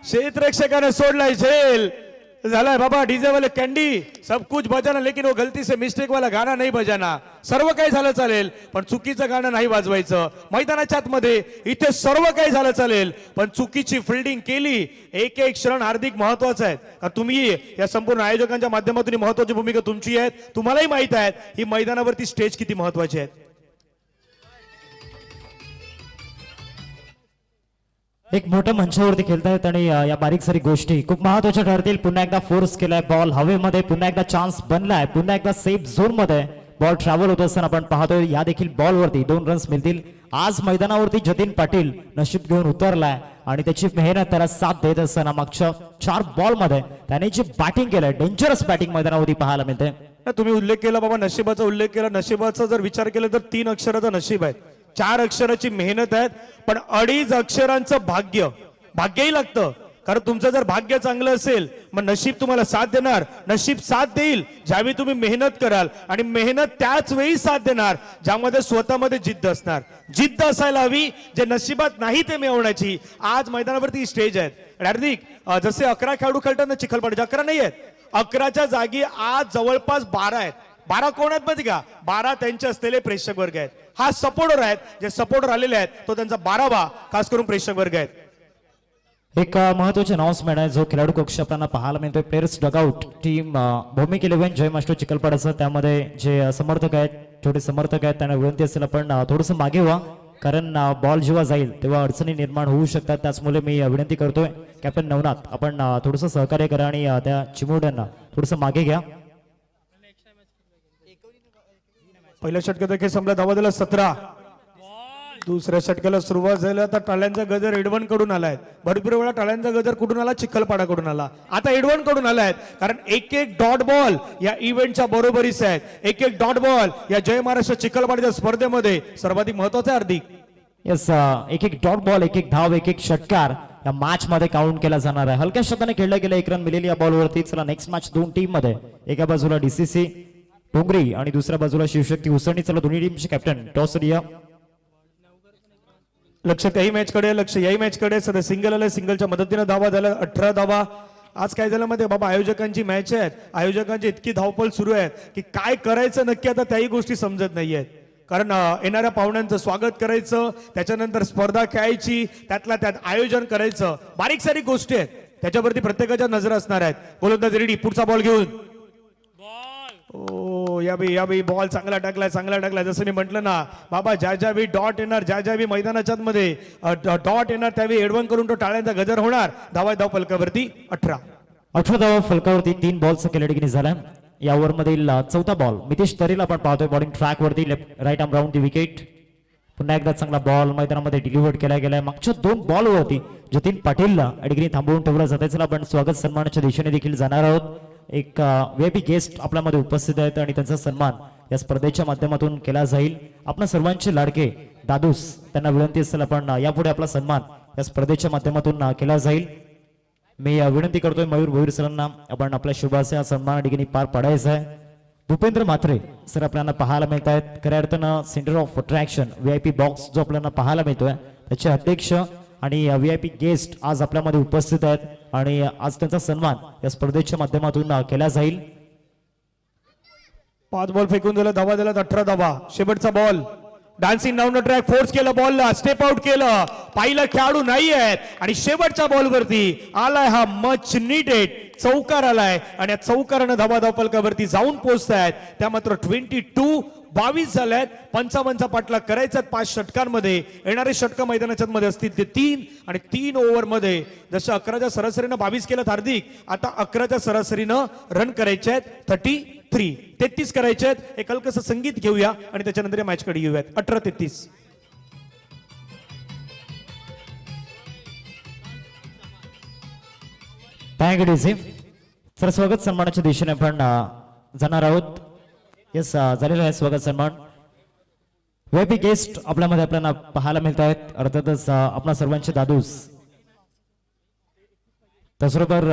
क्षेत्ररक्षकाने सोडलाय झेल. झालाय बाबा डीजे वाले कॅन्डी सब कुछ बजाना लेकिन वो गलती से मिस्टेक वाला गाना नहीं बजाना. सर्व काही झालं चालेल पण चुकीचं गाणं नाही वाजवायचं. मैदानाच्या आतमध्ये इथे सर्व काही झालं चालेल पण चुकीची फिल्डिंग केली. एक एक क्षण हार्दिक महत्वाचा आहे. का तुम्ही या संपूर्ण आयोजकांच्या माध्यमातून महत्वाची भूमिका तुमची आहे. तुम्हालाही माहित आहे ही मैदानावरती स्टेज किती महत्वाची आहे. एक मोठ्या मंचावरती खेळतायत आणि या बारीक सारी गोष्टी खूप महत्वाच्या ठरतील. पुन्हा एकदा फोर्स केलाय बॉल हवेमध्ये. पुन्हा एकदा चान्स बनलाय. पुन्हा एकदा सेफ झोन मध्ये बॉल ट्रॅव्हल होत असताना आपण पाहतोय. या देखील बॉलवरती 2 रन्स मिळतील. आज मैदानावरती जतीन पाटील नशीब घेऊन उतरलाय आणि त्याची मेहनत त्याला साथ देत असताना मागच्या 4 बॉल मध्ये त्याने जी बॅटिंग केलंय डेंजरस बॅटिंग मैदानावरती पाहायला मिळते. तुम्ही उल्लेख केला बाबा नशिबाचा उल्लेख केला. नशिबाचा जर विचार केला तर 3 अक्षराचा नशीब आहे. 4 अक्षराची मेहनत आहे पण 2.5 अक्षरांचं भाग्यही लागतं. कारण तुमचं जर भाग्य चांगलं असेल मग नशीब तुम्हाला साथ देणार. नशीब साथ देईल ज्यावेळी तुम्ही मेहनत कराल आणि मेहनत त्याच वेळी साथ देणार ज्यामध्ये स्वतःमध्ये जिद्द असणार. जिद्द असायला हवी जे नशिबात नाही ते मिळवण्याची. आज मैदानावरती स्टेज आहेत. हार्दिक जसे 11 खेळाडू खेळतात ना चिखलपाड्याचे 11 नाही आहेत. 11च्या जागी आज जवळपास 12 आहेत. 12 कोण आहेत माहिती का? 12 त्यांचे असलेले प्रेक्षक वर्ग आहेत. हा सपोर्टर आहेत. जे सपोर्टर आलेले आहेत तो त्यांचा 12वा खास करून प्रेक्षक वर्ग आहेत. एक महत्वाचे अनाउन्समेंट आहे जो खेळाडू कक्ष आपल्याला पाहायला मिळतोय. प्लेयर्स डगआउट टीम भौमिक 11 जय मास्टर चिखलपाड्याचं त्यामध्ये जे समर्थक आहेत छोटे समर्थक आहेत त्यांना विनंती असेल आपण थोडंसं मागे व्हा, कारण बॉल जेव्हा जाईल तेव्हा अडचणी निर्माण होऊ शकतात. त्याचमुळे मी विनंती करतोय कॅप्टन नवनाथ आपण थोडंसं सहकार्य करा आणि त्या चिमुरड्यांना थोडंसं मागे घ्या. पहिल्या षटकात खेळ संपला. धावा दिला 17. दुसऱ्या षटकाला सुरुवात झाली. आता टाळ्यांचा गजर एडवन कडून आलाय. भरपूर वेळा टाळ्यांचा गजर कुठून आला? चिखलपाडाकडून आला. आता एडवन कडून आलाय कारण एक डॉट बॉल या इव्हेंटच्या बरोबरीच आहेत. एक डॉट बॉल या जय महाराष्ट्र चिखलपाड्याच्या स्पर्धेमध्ये सर्वाधिक महत्वाचा आहे. हार्दिक यस एक डॉट बॉल एक धाव एक षटकार या मॅच मध्ये काउंट केला जाणार आहे. हलक्या शब्दाने खेळला गेला. 1 रन मिळेल या बॉलवरती. चला नेक्स्ट मॅच 2 टीम मध्ये. एका बाजूला डीसीसी डोंगरी आणि दुसऱ्या बाजूला शिवशक्ती उसळणी. चला दोन्ही टीमचे कॅप्टन टॉस रेडी. लक्ष त्याही मॅच कडे, लक्ष याही मॅच कडे. सध्या सिंगल आलं, सिंगलच्या मदतीने धावा झाल्या 18 धावा. आज काय झालं माहिती बाबा, आयोजकांची मॅच आहे, आयोजकांची इतकी धावपळ सुरू आहे की काय करायचं नक्की आता त्याही गोष्टी समजत नाहीयेत. कारण येणाऱ्या पाहुण्यांचं स्वागत करायचं, त्याच्यानंतर स्पर्धा खेळायची, त्यातल्या त्यात आयोजन करायचं, बारीक सारीक गोष्टी आहेत, त्याच्यावरती प्रत्येकाच्या नजर असणार आहेत. गोलंदाज रेडी, पुढचा बॉल घेऊन. ओ याबी बॉल चांगला टाकलाय. जसं मी म्हटलं ना बाबा, ज्यावेळी डॉट येणार, ज्यावेळी मैदानाच्या मध्ये डॉट येणार, त्यावेळी एडवण करून तो टाळ्यांचा गजर होणार. धाव फलकावरती 18. 18 धावा फलकावरती 3 बॉल्स केल्या ठिकाणी झाल्या. या ओव्हर मधील चौथा बॉल मितेश तरेला आपण पाहतोय बॉलिंग ट्रॅक वरती, right arm round the wicket. पुन्हा एकदा चांगला बॉल मैदानामध्ये डिलिव्हर्ड केला गेलाय. मागच्या 2 बॉल वरती जतीन पाटीलला अडगणी थांबवून ठेवलं जात. चला आपण स्वागत सन्मानाच्या दिशेने देखील जाणार आहोत. एक व्हीआयपी गेस्ट आपल्यामध्ये उपस्थित आहेत आणि त्यांचा सन्मान या स्पर्धेच्या माध्यमातून केला जाईल. आपल्या सर्वांचे लाडके दादूस, त्यांना विनंती असेल आपण यापुढे आपला सन्मान या स्पर्धेच्या माध्यमातून केला जाईल. मी विनंती करतोय मयूर भोईर सरांना, आपण आपल्या शुभाशय सन्मान ठिकाणी पार पाडायचा आहे. भूपेंद्र म्हात्रे सर आपल्याला पाहायला मिळत आहेत. खऱ्या अर्थानं centre of attraction VIP box जो आपल्याला पाहायला मिळतोय त्याचे अध्यक्ष आणि व्हीआयपी गेस्ट आज आपल्यामध्ये उपस्थित आहेत आणि आज त्यांचा सन्मान या स्पर्धेच्या माध्यमातून केला जाईल. 5 बॉल फेकून दिला, धावा दिला 18 धावा. शेवटचा ball, dancing down the track, force केलं बॉलला, स्टेप आउट केलं, पाहिलं खेळाडू नाही आहेत आणि शेवटच्या बॉलवरती आलाय हा मच नीडेड चौकार आलाय आणि या चौकारानं धावा फलकावरती जाऊन पोहोचतायत. त्या मात्र 22 झाल्यात. 55चा पाठलाग करायचा 5 षटकांमध्ये. येणारे षटक मैदानाच्या मध्ये असतील ते 3 आणि 3 ओव्हर मध्ये जसं 11च्या सरासरीनं 22 केलं हार्दिक, आता 11च्या सरासरीनं रन करायचे आहेत 33 करायचे आहेत. एक हलकसं संगीत घेऊया आणि त्याच्यानंतर या मॅच कडे येऊयात. 18-33. सर स्वागत सन्मानाच्या दिशेने आपण जाणार आहोत. येस, झालेला आहे स्वागत सन्मान. व्हीआयपी गेस्ट आपल्यामध्ये आपल्याला पाहायला मिळत आहेत. अर्थातच आपल्या सर्वांचे दादूस, त्याचबरोबर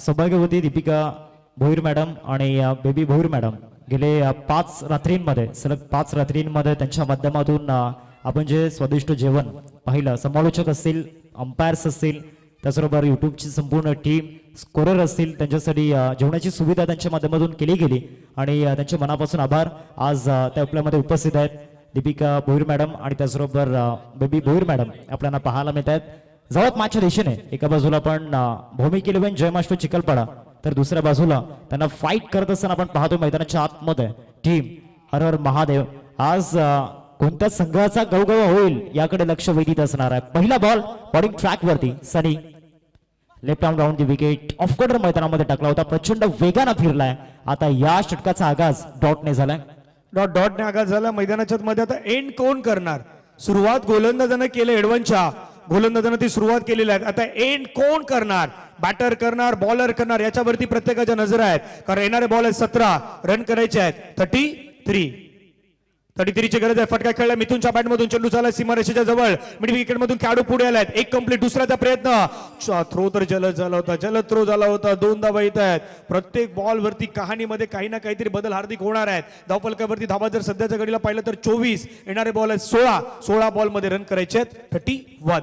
सौभाग्यवती दीपिका भोईर मॅडम आणि बेबी भोईर मॅडम गेले 5 रात्रींमध्ये, सलग 5 रात्रींमध्ये त्यांच्या माध्यमातून आपण जे स्वादिष्ट जेवण पाहिलं, समालोचक असतील, अंपायर्स असतील, त्याचबरोबर युट्यूबची संपूर्ण टीम, स्कोरर असतील, त्यांच्यासाठी जेवणाची सुविधा त्यांच्या माध्यमातून केली गेली आणि त्यांचे मनापासून आभार. आज त्या आपल्यामध्ये उपस्थित आहेत दीपिका भोईर मॅडम आणि त्याचबरोबर बेबी भोईर मॅडम आपल्याला पाहायला मिळत आहेत. जवळ माझ्या दिशेने एका बाजूला आपण भौमिक 11 जय मास्टर चिखलपाडा, तर दुसऱ्या बाजूला त्यांना फाईट करत असताना आपण पाहतो मैदानाच्या आतमध्ये टीम हर हर महादेव. आज कोणत्या संघाचा गवगवा होईल याकडे लक्ष वेधित असणार आहे. पहिला बॉल बॉलिंग ट्रॅक वरती, Sunny left arm round the wicket, off corner मैदानामध्ये टाकला होता, प्रचंड वेगाने फिरलाय. आता या षटकाचा आगाज डॉटने झालाय. डॉटने आगाज झाला मैदानाच्या मध्ये. आता एंड कोण करणार? सुरुवात गोलंदाजानं केलं, एडवनच्या गोलंदाजानं ती सुरुवात केलेली आहे. आता एंड कोण करणार? बॅटर करणार, बॉलर करणार, याच्यावरती प्रत्येकाच्या नजर आहेत. कारण येणारे बॉल आहेत 17, रन करायचे आहेत 33 ची गरज आहे. फटका खेळला मिथुनच्या बॅट मधून, चेंडू झाला सीमारेषेच्या जवळ, मिड विकेट मधून खेळाडू पुढे आलाय. एक कंप्लीट, दुसऱ्याचा प्रयत्न, थ्रो तर जलद थ्रो झाला होता. 2 धावा येत आहेत. प्रत्येक बॉल वरती कहाणीमध्ये काही ना काहीतरी बदल हार्दिक होणार आहेत. धावफलकावरती धावा जर सध्याच्या घडीला पाहिलं तर 24, येणारे बॉल आहेत 16 बॉल मध्ये रन करायचे आहेत 31.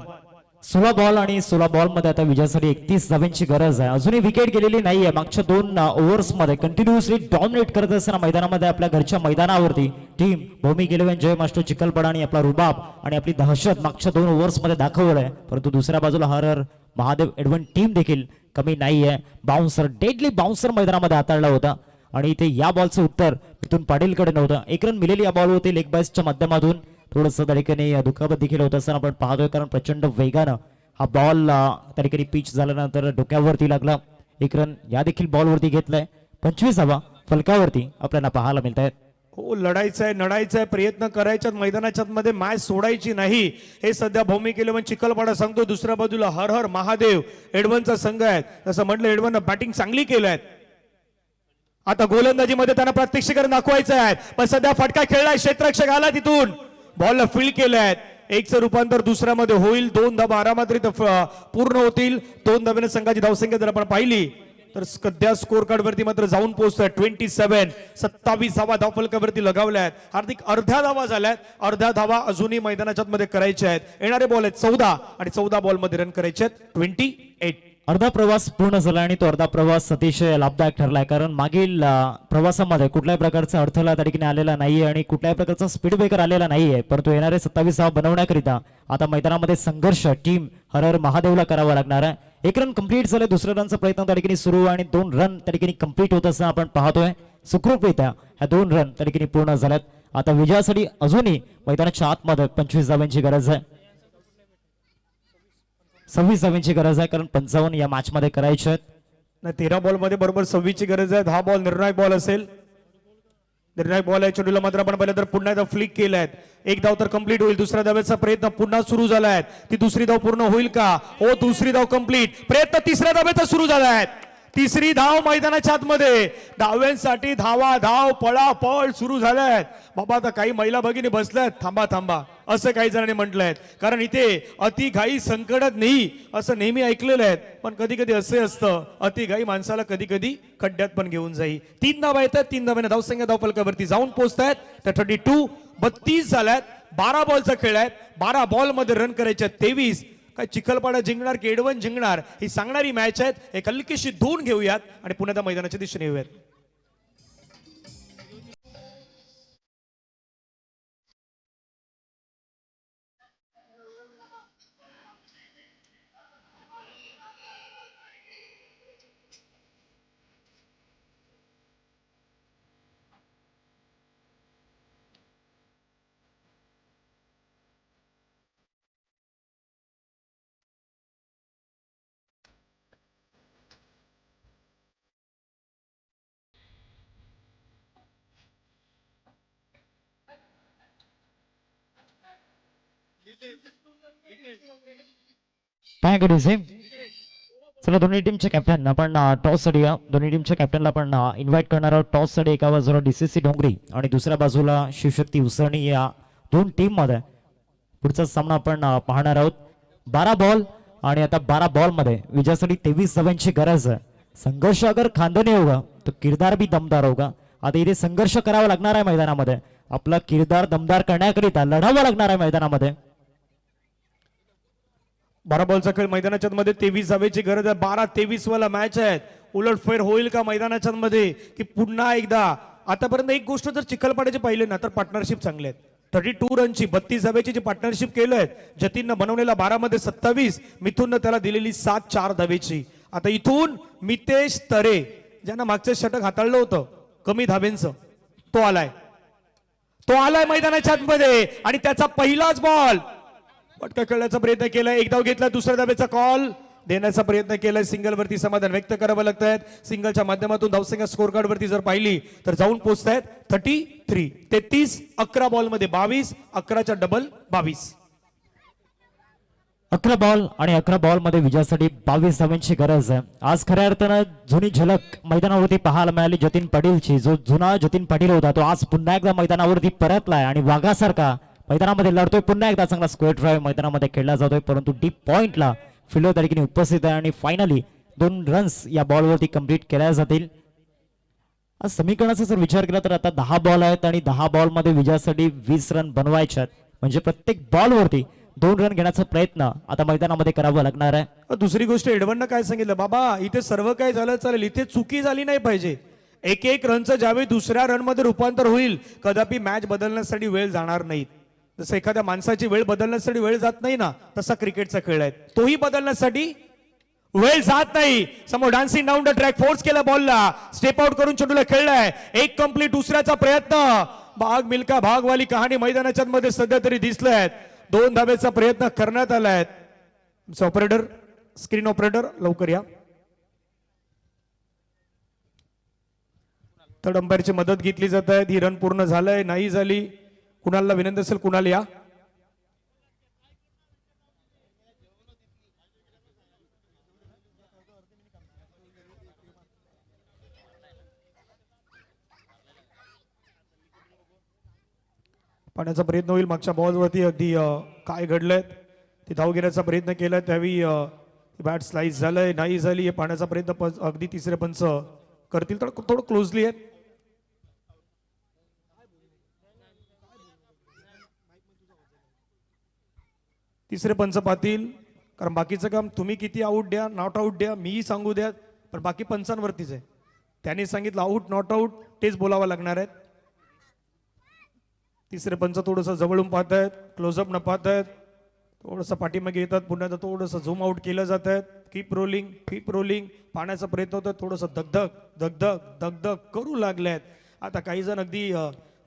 16 बॉल आणि 16 बॉल मध्ये आता विजयासाठी 31 धावांची गरज आहे. अजूनही विकेट गेलेली नाहीये. मागच्या 2 ओव्हर्स मध्ये कंटिन्युअसली डॉमिनेट करत असताना मैदानामध्ये आपल्या घरच्या मैदानावरती टीम भौमिक 11 जय मास्टर चिखलपाडा आणि आपला रुबाब आणि आपली दहशत मागच्या 2 ओव्हर्स मध्ये दाखवलंय. परंतु दुसऱ्या बाजूला हर हर महादेव एडवण टीम देखील कमी नाहीये. बाउन्सर, डेडली बाउन्सर मैदानामध्ये हाताळला होता आणि इथे या बॉलचं उत्तर मिथुन पाटीलकडे नव्हतं. 1 रन मिळेल या बॉल होते लेग बायसच्या माध्यमातून. थोडस त्या ठिकाणी दुखापत देखील होत असताना आपण पाहतोय, कारण प्रचंड वेगानं हा बॉल त्या ठिकाणी पिच झाल्यानंतर डोक्यावरती लागला. 1 रन या देखील बॉलवरती घेतलाय. 25 धावा फलकावरती आपल्याला पाहायला मिळत आहेत. हो, लढायचंय, प्रयत्न करायच्यात मैदानाच्या मध्ये, मॅच सोडायची नाही, हे सध्या भौमिक 11 चिखलपाडा सांगतो. दुसऱ्या बाजूला हर हर महादेव एडवनचा संघ आहे. जसं म्हटलं, एडवन बॅटिंग चांगली केलंय. आता गोलंदाजीमध्ये त्यांना प्रात्यक्षिक दाखवायचं आहे. पण सध्या फटका खेळलाय, क्षेत्ररक्षक आला तिथून, बॉलला फील्ड केलंय. 1चं रूपांतर दुसऱ्यामध्ये होईल. 2 धाबा आरामात पूर्ण होतील. 2 धाब्याने संघाची धावसंख्या जर आपण पाहिली तर सध्या स्कोर कार्ड वरती मात्र जाऊन पोहोचतोय 27 धावा धावफलकावरती लगावल्या आहेत. हार्दिक अर्ध्या धावा झाल्यात. अर्ध्या धावा अजूनही मैदानाच्या मध्ये करायच्या आहेत. येणारे बॉल आहेत 14 आणि 14 बॉल मध्ये रन करायचे आहेत 28. अर्धा प्रवास पूर्ण झाला आणि तो अर्धा प्रवास अतिशय लाभदायक ठरलाय, कारण मागील प्रवासामध्ये कुठल्याही प्रकारचा अडथळा त्या ठिकाणी आलेला नाहीये आणि कुठल्याही प्रकारचा स्पीड ब्रेकर आलेला नाहीये. परंतु येणारे 27 धावा बनवण्याकरिता आता मैदानामध्ये संघर्ष टीम हर हर महादेवला करावा लागणार आहे. एक रन कंप्लीट झाले, दुसऱ्या रनचा प्रयत्न त्या ठिकाणी सुरू आणि 2 रन त्या ठिकाणी कंप्लीट होत असताना आपण पाहतोय. सुखरूपरित्या ह्या 2 रन त्या ठिकाणी पूर्ण झाल्यात. आता विजयासाठी अजूनही मैदानाच्या आतमध्ये 25 धावांची गरज आहे, 26 धावांची गरज आहे, कारण 55 या मॅच मध्ये करायचे आहेत. नाही 13 बॉल मध्ये बरोबर 26 ची गरज आहे. 10 बॉल निर्णायक बॉल असेल. निर्णायक बॉल आहे चेंडूला मात्र आपण पाहिलं तर पुन्हा एकदा फ्लिक केलाय. एक धाव तर कंप्लीट होईल. दुसऱ्या धावेचा प्रयत्न पुन्हा सुरू झालाय. ती दुसरी धाव पूर्ण होईल का? हो, दुसरी धाव कंप्लीट. प्रयत्न तिसऱ्या धावेचा सुरू झालाय. तिसरी धाव मैदानाच्या आतमध्ये. धाव्यांसाठी धावा धाव पळापळ सुरू झाल्यात. बाबा आता काही महिला भगिनी बसल्यात थांबा थांबा असं काही जणांनी म्हटलंय, कारण इथे अति घाई संकटात नाही असं नेहमी ऐकलेलं आहे. पण कधी कधी असे असतं, अति घाई माणसाला कधी कधी खड्ड्यात पण घेऊन जाईल. 3 धावा येतात. 3 धाव्याने धावसंख्या धावफलकावरती जाऊन पोहोचतायत. तर 32 झाल्यात. 12 बॉलचा खेळ आहे. 12 बॉल मध्ये रन करायचे 23. काय चिखलपाडा जिंकणार की एडवन जिंकणार ही सांगणारी मॅच आहेत. एक हलकीशी धून घेऊयात आणि पुन्हा त्या मैदानाच्या दिशेने येऊयात. काय करायचंय? चला दोन्ही टीमच्या कॅप्टन आपण टॉस साठी दोन्ही टीमच्या कॅप्टनला आपण इन्व्हाइट करणार आहोत. टॉस साठी एका बाजूला डीसीसी डोंगरी आणि दुसऱ्या बाजूला शिवशक्ती उसळणी या 2 टीम मध्ये पुढचा सामना आपण पाहणार आहोत. 12 बॉल आणि आता 12 बॉल मध्ये विजयासाठी 23 धावांची गरज आहे. संघर्ष अगर खांदने होगा तो किरदार भी दमदार होगा. आता इथे संघर्ष करावा लागणार आहे मैदानामध्ये. आपला किरदार दमदार करण्याकरिता लढावा लागणार आहे मैदानामध्ये. 12 बॉलचा खेळ मैदानाच्या मध्ये 23 धावेची गरज आहे. 12-23 वाला मॅच आहे. उलटफेर होईल का मैदानाच्या मध्ये की पुन्हा एकदा? आतापर्यंत एक गोष्ट जर चिखलपाड्याचे पाहिले ना तर पार्टनरशिप चांगले आहेत. 32 रनची 32 धावेची जी पार्टनरशिप केलंय, जतीननं बनवलेला 12 मध्ये 27, मिथुननं त्याला दिलेली 7-4 धावेची. आता इथून मितेश तरे ज्यांना मागचं षटक हाताळलं होतं कमी धावेंचं, तो आलाय मैदानाच्या आतमध्ये आणि त्याचा पहिलाच बॉल पटका खेळण्याचा प्रयत्न केलाय. एक धाव घेतला. दुसऱ्या धावेचा कॉल देण्याचा प्रयत्न केलाय. सिंगल वरती समाधान व्यक्त करावं लागतंय. सिंगलच्या माध्यमातून धावसंख्या स्कोर कार्ड वरती जर पाहिली तर जाऊन पोहोचतायत 33. 33 11 बॉल मध्ये 22. 11च्या डबल 22. 11 बॉल आणि 11 बॉल मध्ये विजयासाठी 22 धावांची गरज आहे. आज खऱ्या अर्थानं जुनी झलक मैदानावरती पाहायला मिळाली जतीन पाटीलची. जो जुना जतीन पाटील होता तो आज पुन्हा एकदा मैदानावरती परतलाय आणि वाघासारखा मैदानामध्ये लढतोय. पुन्हा एकदा चांगला स्क्वेअर ड्राईव्ह मैदानामध्ये खेळला जातोय, परंतु डीप पॉइंटला फिल्डर त्या ठिकाणी उपस्थित आहे आणि फायनली 2 रन्स या बॉलवरती कंप्लीट केल्या जातील. आज समीकरणाचा जर विचार केला तर आता 10 बॉल आहेत आणि 10 बॉल मध्ये विजयासाठी 20 रन बनवायचे आहेत. म्हणजे प्रत्येक बॉलवरती 2 रन घेण्याचा प्रयत्न आता मैदानामध्ये करावा लागणार आहे. दुसरी गोष्ट एडवननं काय सांगितलं, बाबा इथे सर्व काय झालं चालेल, इथे चुकी झाली नाही पाहिजे. एक रनचं ज्यावेळी दुसऱ्या रन मध्ये रूपांतर होईल कदापि मॅच बदलण्यासाठी वेळ जाणार नाही. जसं एखाद्या माणसाची वेळ बदलण्यासाठी वेळ जात नाही ना, तसा क्रिकेटचा खेळ आहे. तोही बदलण्यासाठी वेळ जात नाही. समोर dancing down the track force केला बॉलला, स्टेप आउट करून चेंडूला खेळलाय. एक कंप्लीट. दुसऱ्याचा प्रयत्न. भाग मिल्का भागवाली कहाणी मैदानाच्या मध्ये सध्या तरी दिसलाय. 2 धावेचा प्रयत्न करण्यात आलाय. ऑपरेटर, स्क्रीन ऑपरेटर लवकर या. थर्ड अंपायरची मदत घेतली जात आहे. ही रन पूर्ण झालंय नाही झाली. कुणाला विनंती असेल कुणाला या. पाण्याचा प्रयत्न होईल. मागच्या बॉलवरती अगदी काय घडलंय ते धाव घेण्याचा प्रयत्न केलाय त्यावेळी बॅट स्लाइस झालंय नाही झाली हे पाहण्याचा प्रयत्न अगदी तिसरे पंच करतील. तर थोडं क्लोजली आहे. तिसरे पंच पाहतील, कारण बाकीचं काम तुम्ही किती आऊट द्या नॉट आऊट द्या मीही सांगू द्या, पण बाकी पंचांवरतीच आहे. त्यांनी सांगितलं आऊट नॉट आऊट तेच बोलावं लागणार आहे. तिसरे पंच थोडंसं जवळून पाहतायत, क्लोजअप न पाहतायत, थोडंसं पाठीमागे येतात, पुन्हा थोडंसं झूम आउट केलं जात आहे. कीप रोलिंग पाहण्याचा प्रयत्न होतात. थोडंसं दगदग करू लागल्यात. आता काही जण अगदी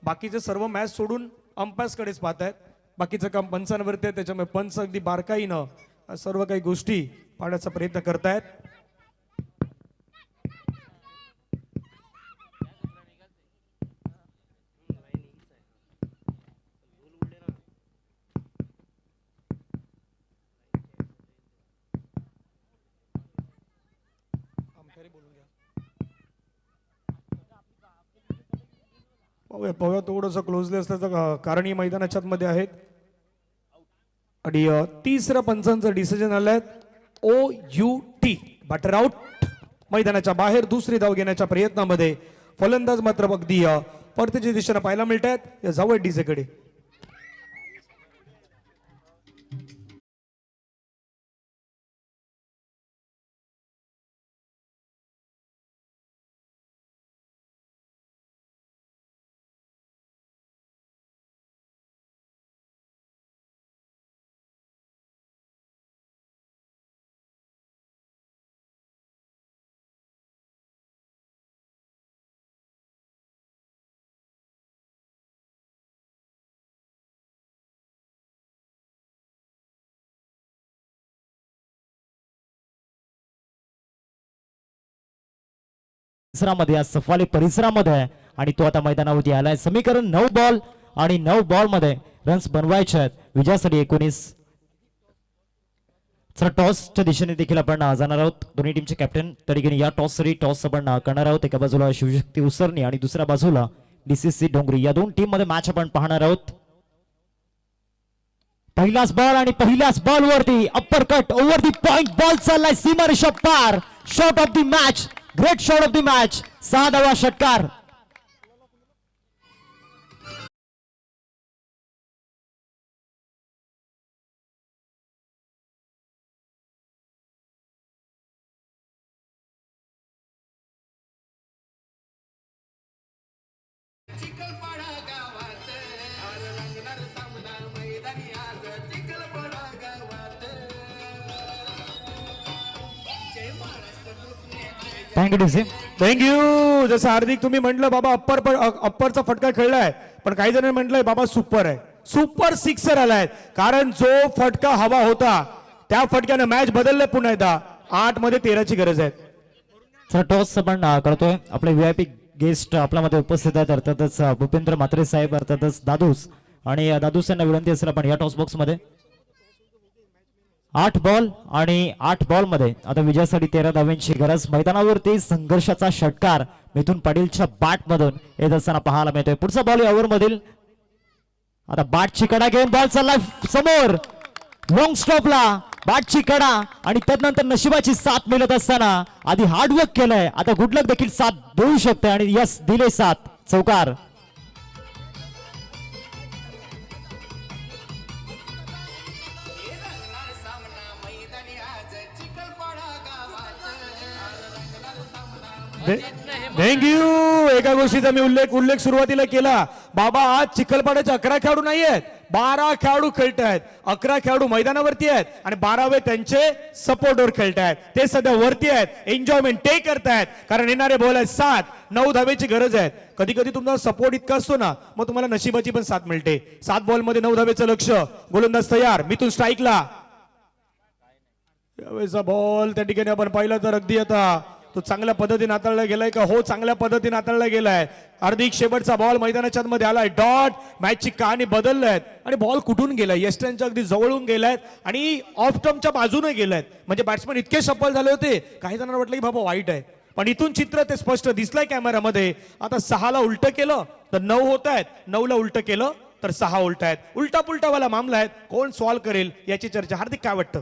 बाकीचे सर्व मॅच सोडून अंपायर्सकडेच पाहतायत. बाकीचं काम पंचांवरती आहे, त्याच्यामुळे पंच अगदी बारकाईनं सर्व काही गोष्टी पाहण्याचा प्रयत्न करतायत. पाहूया थोडंसं क्लोजली असल्याचं कारणही मैदानाच्या मध्ये आहेत. आणि तिसऱ्या पंचांचं डिसिजन आलंय OUT बॅटर आउट. मैदानाच्या बाहेर दुसरी धाव घेण्याच्या प्रयत्नामध्ये फलंदाज मात्र अगदी परतीच्या दिशेने पाहायला मिळत आहेत या जवळ डीजेकडे. परिसरामध्ये या सफाली परिसरामध्ये आहे आणि तो आता मैदानावरती आलाय. समीकरण 9 बॉल आणि 9 बॉल मध्ये रन्स बनवायचे आहेत विजयासाठी 19. चला टॉसच्या दिशेने देखील आपण जाणार आहोत. दोन्ही टीमचे कॅप्टन तरीके या टॉस आपण करणार आहोत. एका बाजूला शिवशक्ती उसरणी आणि दुसऱ्या बाजूला DCC डोंगरी. या दोन टीम मध्ये मॅच आपण पाहणार आहोत. पहिलाच बॉल आणि पहिल्याच बॉल वरती upper cut over the point ball चाललाय सीमारेषा पार. Shot of the match, great shot of the match, 6 धावा षटकार. Thank you DC. थँक्यू. जसं हार्दिक तुम्ही म्हटलं बाबा अप्परचा फटका खेळलाय, पण काही जणांनी म्हटलंय बाबा सुपर आहे, सुपर सिक्सर आलाय. कारण जो फटका हवा होता त्या फटक्याने मॅच बदलले. पुन्हा एकदा 8 मध्ये 13ची गरज आहे. सर टॉस आपण करतोय. आपले VIP गेस्ट आपल्यामध्ये उपस्थित आहेत. अर्थातच भूपेंद्र म्हात्रे साहेब, अर्थातच दादूस. आणि दादूस यांना विनंती असेल आपण या टॉस बॉक्स मध्ये 8 बॉल आणि 8 बॉल मध्ये आता विजयासाठी 13 धावांची गरज. मैदानावरती संघर्षाचा षटकार मिथुन पाटीलच्या बॅट मधून येत असताना पाहायला मिळतोय. पुढचा बॉल या ओव्हर मधील आता बॅटची कडा घेऊन बॉल चाललाय समोर लॉंग स्टॉपला. बॅटची कडा आणि त्यानंतर नशिबाची साथ मिळत असताना आधी हार्डवर्क केलंय, आता गुडलक देखील साथ देऊ शकते आणि यस दिले साथ. चौकार. थँक्यू. एका गोष्टीचा मी उल्लेख सुरुवातीला केला. बाबा आज चिखलपाड्याचे 11 खेळाडू नाही आहेत, 12 खेळाडू खेळत आहेत. 11 खेळाडू मैदानावरती आहेत आणि 12वे त्यांचे सपोर्टवर खेळत आहेत. ते सध्या वरती आहेत, एन्जॉयमेंट ते करतायत. कारण येणारे बॉल आहेत 7, 9 धावेची गरज आहे. कधी कधी तुमचा सपोर्ट इतका असतो ना, मग तुम्हाला नशिबाची पण साथ मिळते. 7 बॉल मध्ये 9 धावेचं लक्ष. गोलंदाज तयार, मिथून स्ट्राईकला. यावेळेचा बॉल त्या ठिकाणी आपण पाहिलं तर अगदी आता तो चांगल्या पद्धतीने हाताळला गेलाय का? हो, चांगल्या पद्धतीने हाताळला गेलाय. हार्दिक शेवटचा बॉल मैदानाच्या मध्ये आलाय. डॉट. मॅचची कहाणी बदललाय आणि बॉल कुठून गेलाय? यस्टनच्या अगदी जवळून गेलाय आणि ऑफ स्टंपच्या बाजूने गेलाय. म्हणजे बॅट्समन इतके सफल झाले होते, काही जणांना वाटलं की बाबा वाईट आहे, पण इथून चित्र ते स्पष्ट दिसलंय कॅमेरामध्ये. आता 6ला उलट केलं तर 9 होत आहेत, 9ला उलट केलं तर 6 उलट आहेत. उलटा पुलटावाला मामला आहे. कोण सॉल्व्ह करेल याची चर्चा. हार्दिक काय वाटतं?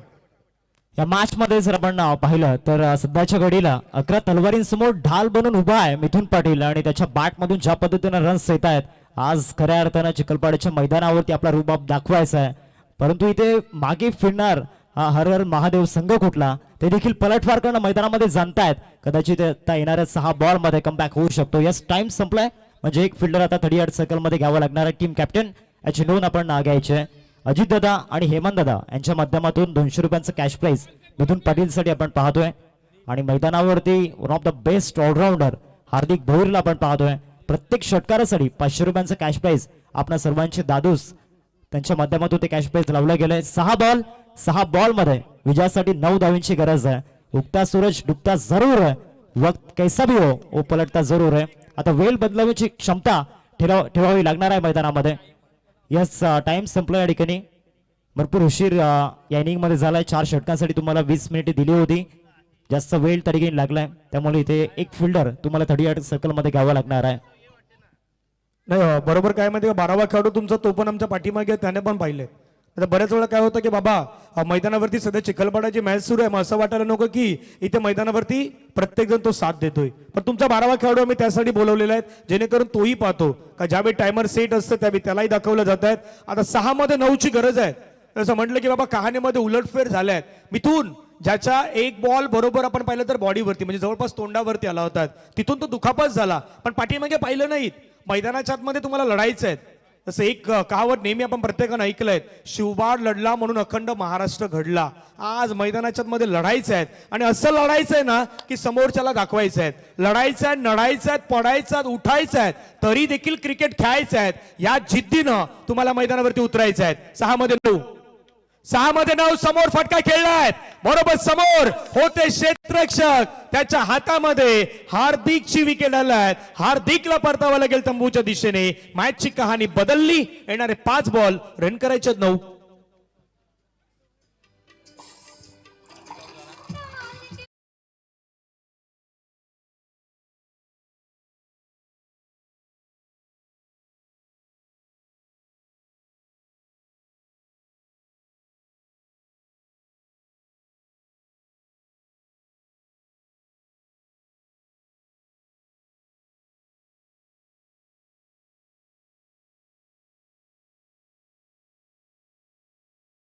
या मॅच मध्ये जर आपण पाहिलं तर सध्याच्या घडीला 11 तलवारींसमोर ढाल बनून उभा आहे मिथुन पाटील आणि त्याच्या बॅट मधून ज्या पद्धतीने रन्स येत आहेत, आज खऱ्या अर्थानं चिखलपाड्याच्या मैदानावरती आपला रुबाब दाखवायचा आहे. परंतु इथे मागे फिरणार हा हर हर महादेव संघ कुठला ते देखील पलटवार करणं मैदानामध्ये जाणतायत. कदाचित आता येणाऱ्या 6 बॉल मध्ये कमबॅक होऊ शकतो. यस, टाइम संपलाय म्हणजे एक फिल्डर आता 38 सर्कल मध्ये घ्यावं लागणार आहे. टीम कॅप्टन याची नोंद आपण घ्यायची. अजित दादा आणि हेमंत दादा यांच्या माध्यमातून 200 रुपयांचं कॅश प्राइज मिथुन पाटील साठी आपण पाहतोय. आणि मैदानावरती one of the best allrounder Hardik भोईरला आपण पाहतोय. प्रत्येक षटकारासाठी 500 रुपयांचं कॅश प्राइज आपल्या सर्वांचे दादूस त्यांच्या माध्यमातून ते कॅश प्राइज लावलं गेलंय. 6 बॉल मध्ये विजयासाठी 9 धावांची गरज आहे. उगता सूरज डुबता जरूर है, वक्त कैसा भी हो वो पलटता जरूर है. आता वेळ बदलण्याची क्षमता ठेवावी लागणार आहे मैदानामध्ये. यस, टाइम संपला या ठिकाणी. भरपूर उशीर या इनिंग मध्ये झालाय. 4 षटकांसाठी तुम्हाला 20 मिनिटे दिली होती. जास्त वेळ त्या ठिकाणी लागलाय, त्यामुळे इथे एक फिल्डर तुम्हाला 38 सर्कल मध्ये घ्यावा लागणार आहे. नाही बरोबर काय माहिती का, 12वा खेळाडू तुमचा तो पण आमच्या पाठीमागे आहे, त्याने पण पाहिलंय. आता बऱ्याच वेळा काय होतं की बाबा मैदानावरती सध्या चिखलपाड्याची मॅच सुरू आहे, मग असं वाटायला नको की इथे मैदानावरती प्रत्येक जण तो साथ देतोय. पण तुमचा 12वा खेळाडू आम्ही त्यासाठी बोलवलेला आहे जेणेकरून तोही पाहतो का ज्यावेळी टायमर सेट असतं त्यावेळी त्यालाही दाखवलं जात आहेत. आता 6 मध्ये 9 ची गरज आहे. असं म्हटलं की बाबा कहाणीमध्ये उलटफेर झाल्या आहेत. मिथून ज्याच्या एक बॉल बरोबर आपण पाहिलं तर बॉडीवरती म्हणजे जवळपास तोंडावरती आला होता, तिथून तो दुखापत झाला, पण पाठीमागे पाहिलं नाहीत. मैदानाच्या आतमध्ये तुम्हाला लढायचं आहे. तसं एक कहावत नेहमी आपण प्रत्येकानं ऐकलंय, शिवबाळ लढला म्हणून अखंड महाराष्ट्र घडला. आज मैदानाच्या मध्ये लढायचं आहे आणि असं लढायचंय ना की समोरच्याला दाखवायचं आहे. लढायचं आहे, नढायचं आहे, पडायचं आहे, उठायचं आहे, तरी देखील क्रिकेट खेळायचं आहे. या जिद्दीनं तुम्हाला मैदानावरती उतरायचं आहे. 6 मध्ये 9 समोर फटका खेळलाय. बरोबर समोर होते क्षेत्ररक्षक, त्याच्या हातामध्ये हार्दिकची विकेट आलाय. हार्दिकला परतावं लागेल तंबूच्या दिशेने. मॅचची कहाणी बदलली. येणारे 5 बॉल, रन करायचे 9.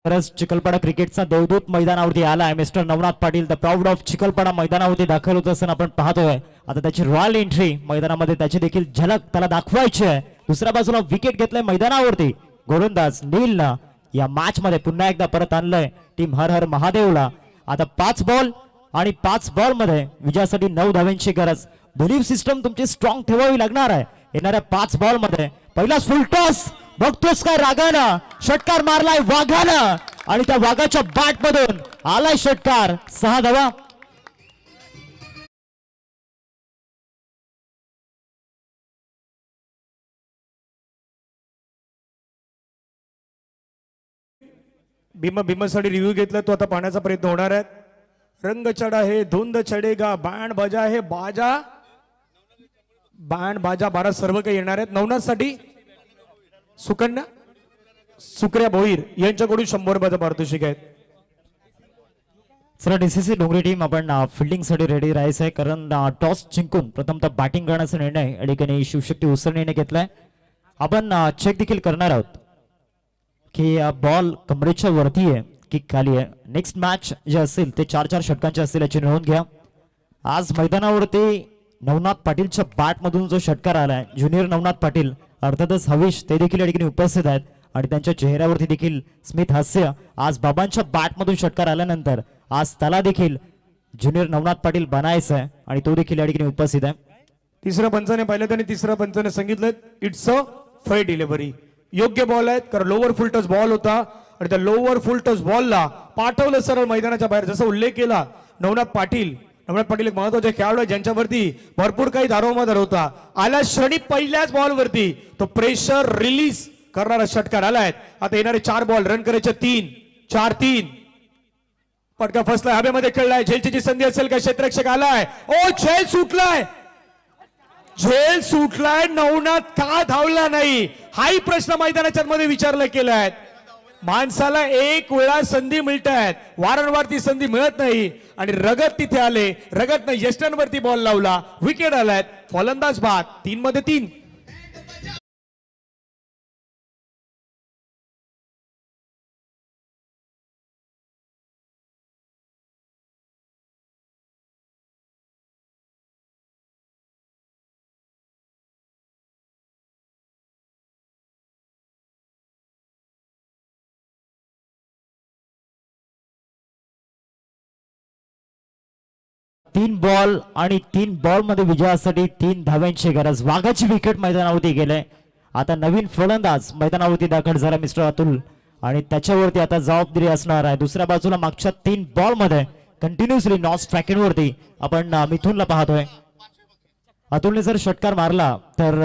खरंच चिखलपाडा क्रिकेटचा देवदूत मैदानावरती आलाय. Mister Navnath Patil the proud of Chikhalpada मैदानावरती दाखल होत असताना आपण पाहतोय. आता त्याची रॉयल एंट्री मैदानामध्ये, त्याची देखील झलक त्याला दाखवायची आहे. दुसऱ्या बाजूला विकेट घेतलंय मैदानावरती गोलंदाज नीलनं. या मॅच मध्ये पुन्हा एकदा परत आणलंय टीम हर हर महादेवला. आता 5 बॉल आणि 5 बॉल मध्ये विजयासाठी 9 धावांची गरज. बिलीव्ह सिस्टम तुमची स्ट्रॉंग ठेवावी लागणार आहे. येणाऱ्या 5 बॉल मध्ये पहिला फुल टॉस बघतोस काय, रागानं षटकार मारलाय वाघानं आणि त्या वाघाच्या बॅट मधून आलाय षटकार. 6 धावा. भीमासाठी रिव्ह्यू घेतला, तो आता पाहण्याचा प्रयत्न होणार आहे. रंग चढा है धुंद चढेगा, बँड बाजा है बाजा, बँड बाजा 12 सर्व काही येणार आहेत. नवनाथसाठी सुकन्या सुक्रिया भोईर यांच्याकडून 100 रुपयाचं पारितोषिक आहे. चला, डीसीसी डोंगरी टीम आपण फिल्डिंग साठी रेडी राहायचं आहे, कारण टॉस जिंकून प्रथमतः बॅटिंग करण्याचा निर्णय या ठिकाणी शिवशक्ती उसरणीने घेतलाय. आपण चेक देखील करणार आहोत की बॉल कमरेच्या वरती आहे की खाली आहे. नेक्स्ट मॅच जे असेल ते 4 षटकांचे असतील याची नोंद घ्या. आज मैदानावरती नवनाथ पाटीलच्या बॅट मधून जो षटकार आलाय, ज्युनियर नवनाथ पाटील अर्थातच हवीश ते देखील या ठिकाणी उपस्थित आहेत आणि त्यांच्या चेहऱ्यावरती देखील स्मित हास्य. आज बाबांच्या बॅट मधून षटकार आल्यानंतर आज त्याला देखील ज्युनियर नवनाथ पाटील बनायचं आहे आणि तो देखील या ठिकाणी उपस्थित आहे. तिसऱ्या पंचाने पाहिलं त्यांनी तिसऱ्या पंचाने सांगितलं इट्स अ फेअर डिलिव्हरी. योग्य बॉल आहेत, कारण लोअर फुल टच बॉल होता आणि त्या लोअर फुल टच बॉलला पाठवलं सरळ मैदानाच्या बाहेर. जसं उल्लेख केला नवनाथ पाटील एक महत्वाचे खेळाडू आहे ज्यांच्यावरती भरपूर काही दारोमदार होता. आल्या क्षणी पहिल्याच बॉलवरती तो प्रेशर रिलीज करणारा षटकार आलाय. आता येणारे 4 बॉल, रन करायचे 3. पटका फसलाय, हवेमध्ये खेळलाय. झेलची संधी असेल का, क्षेत्ररक्षक आलाय. ओ झेल सुटलाय. नवनाथ का धावला नाही, हाही प्रश्न मैदानाच्या मध्ये विचारला गेलाय. माणसाला एक वेळा संधी मिळत आहेत, वारंवार ती संधी मिळत नाही आणि रगत तिथे आले. रगतनं यष्टांवरती बॉल लावला, विकेट आलाय. फलंदाज बाद, 3 मध्ये 3. तीन बॉल आणि 3 बॉल मध्ये विजयासाठी 3 धाव्यांची गरज. वाघाची विकेट मैदानावरती गेले. आता नवीन फलंदाज मैदानावरती दाखल झाला मिस्टर अतुल आणि त्याच्यावरती आता जबाबदारी असणार आहे. दुसऱ्या बाजूला मागच्या 3 बॉल मध्ये कंटिन्युअसली नॉन स्ट्रायकिंग वरती आपण मिथुनला पाहतोय. अतुलने जर षटकार मारला तर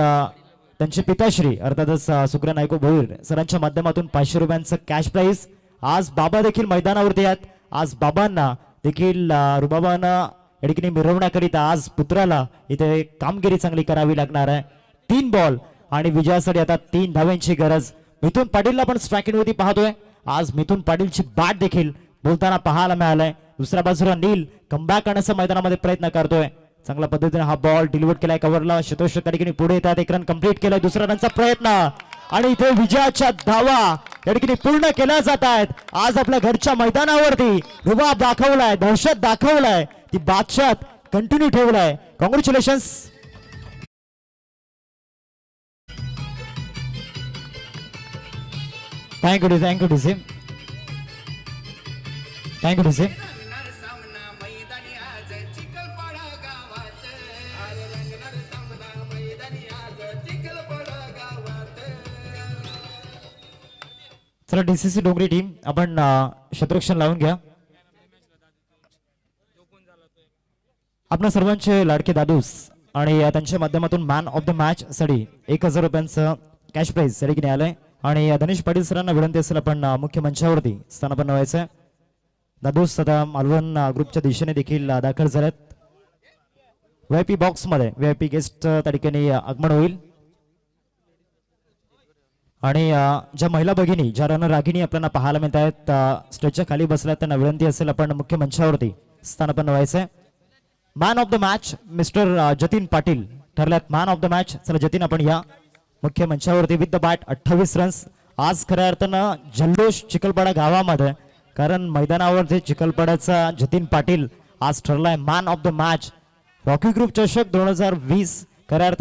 त्यांचे पिताश्री अर्थातच सुग्र नायको भोईर सरांच्या माध्यमातून 500 रुपयांचं कॅश प्राइज. आज बाबा देखील मैदानावरती आहेत. आज बाबांना देखील रुबाबांना या ठिकाणी मिरवण्याकरिता आज पुत्राला इथे कामगिरी चांगली करावी लागणार आहे. 3 बॉल आणि विजयासाठी आता 3 धाव्यांची गरज. मिथुन पाटीलला पण स्ट्रायकिंग वरती पाहतोय. आज मिथुन पाटीलची बॅट देखील बोलताना पाहायला मिळालंय. दुसऱ्या बाजूला नील कमबॅक करण्याचा मैदानामध्ये प्रयत्न करतोय. चांगल्या पद्धतीने हा बॉल डिलिव्हर केलाय कव्हरला. शतोष त्या ठिकाणी पुढे येतात. 1 रन कंप्लीट केलाय. दुसरा रनचा प्रयत्न आणि इथे विजयाच्या धावा या ठिकाणी पूर्ण केल्या जात आहेत. आज आपल्या घरच्या मैदानावरती रुबाब दाखवलाय, दहशत दाखवलाय, ती बादशात कंटिन्यू ठेवलाय. Congratulations. Thank you DC. Thank you DC. चला डीसीसी डोंगरी टीम आपण क्षेत्ररक्षण लावून घ्या. आपल्या सर्वांचे लाडके दादूस आणि त्यांच्या माध्यमातून मॅन ऑफ द मॅच साठी 1000 रुपयांचं कॅश प्राइज या ठिकाणी आलंय आणि धनेश पाटील सरांना विनंती असेल आपण मुख्य मंचावरती स्थानापन्न व्हायचंय. दादूस आता मालवण ग्रुपच्या दिशेने देखील दाखल झालेत. VIP बॉक्स मध्ये VIP गेस्ट त्या ठिकाणी आगमन होईल आणि ज्या महिला भगिनी ज्या रणरागिणी आपल्याला पाहायला मिळत आहेत स्टेजच्या खाली बसल्यात त्यांना विनंती असेल आपण मुख्य मंचावरती स्थानापन्न व्हायचंय. Man of the match mister Jatin Patil ठरल्यात मॅन ऑफ द मॅच. चला जतीन आपण या मुख्य मंचावरती विथ द बॅट. 28 रन्स. आज खऱ्या अर्थानं जल्लोष चिखलपाडा गावामध्ये, कारण मैदानावरती चिखलपाड्याचा जतीन पाटील आज ठरलाय man of the match. Rocky group चषक 2020 खऱ्या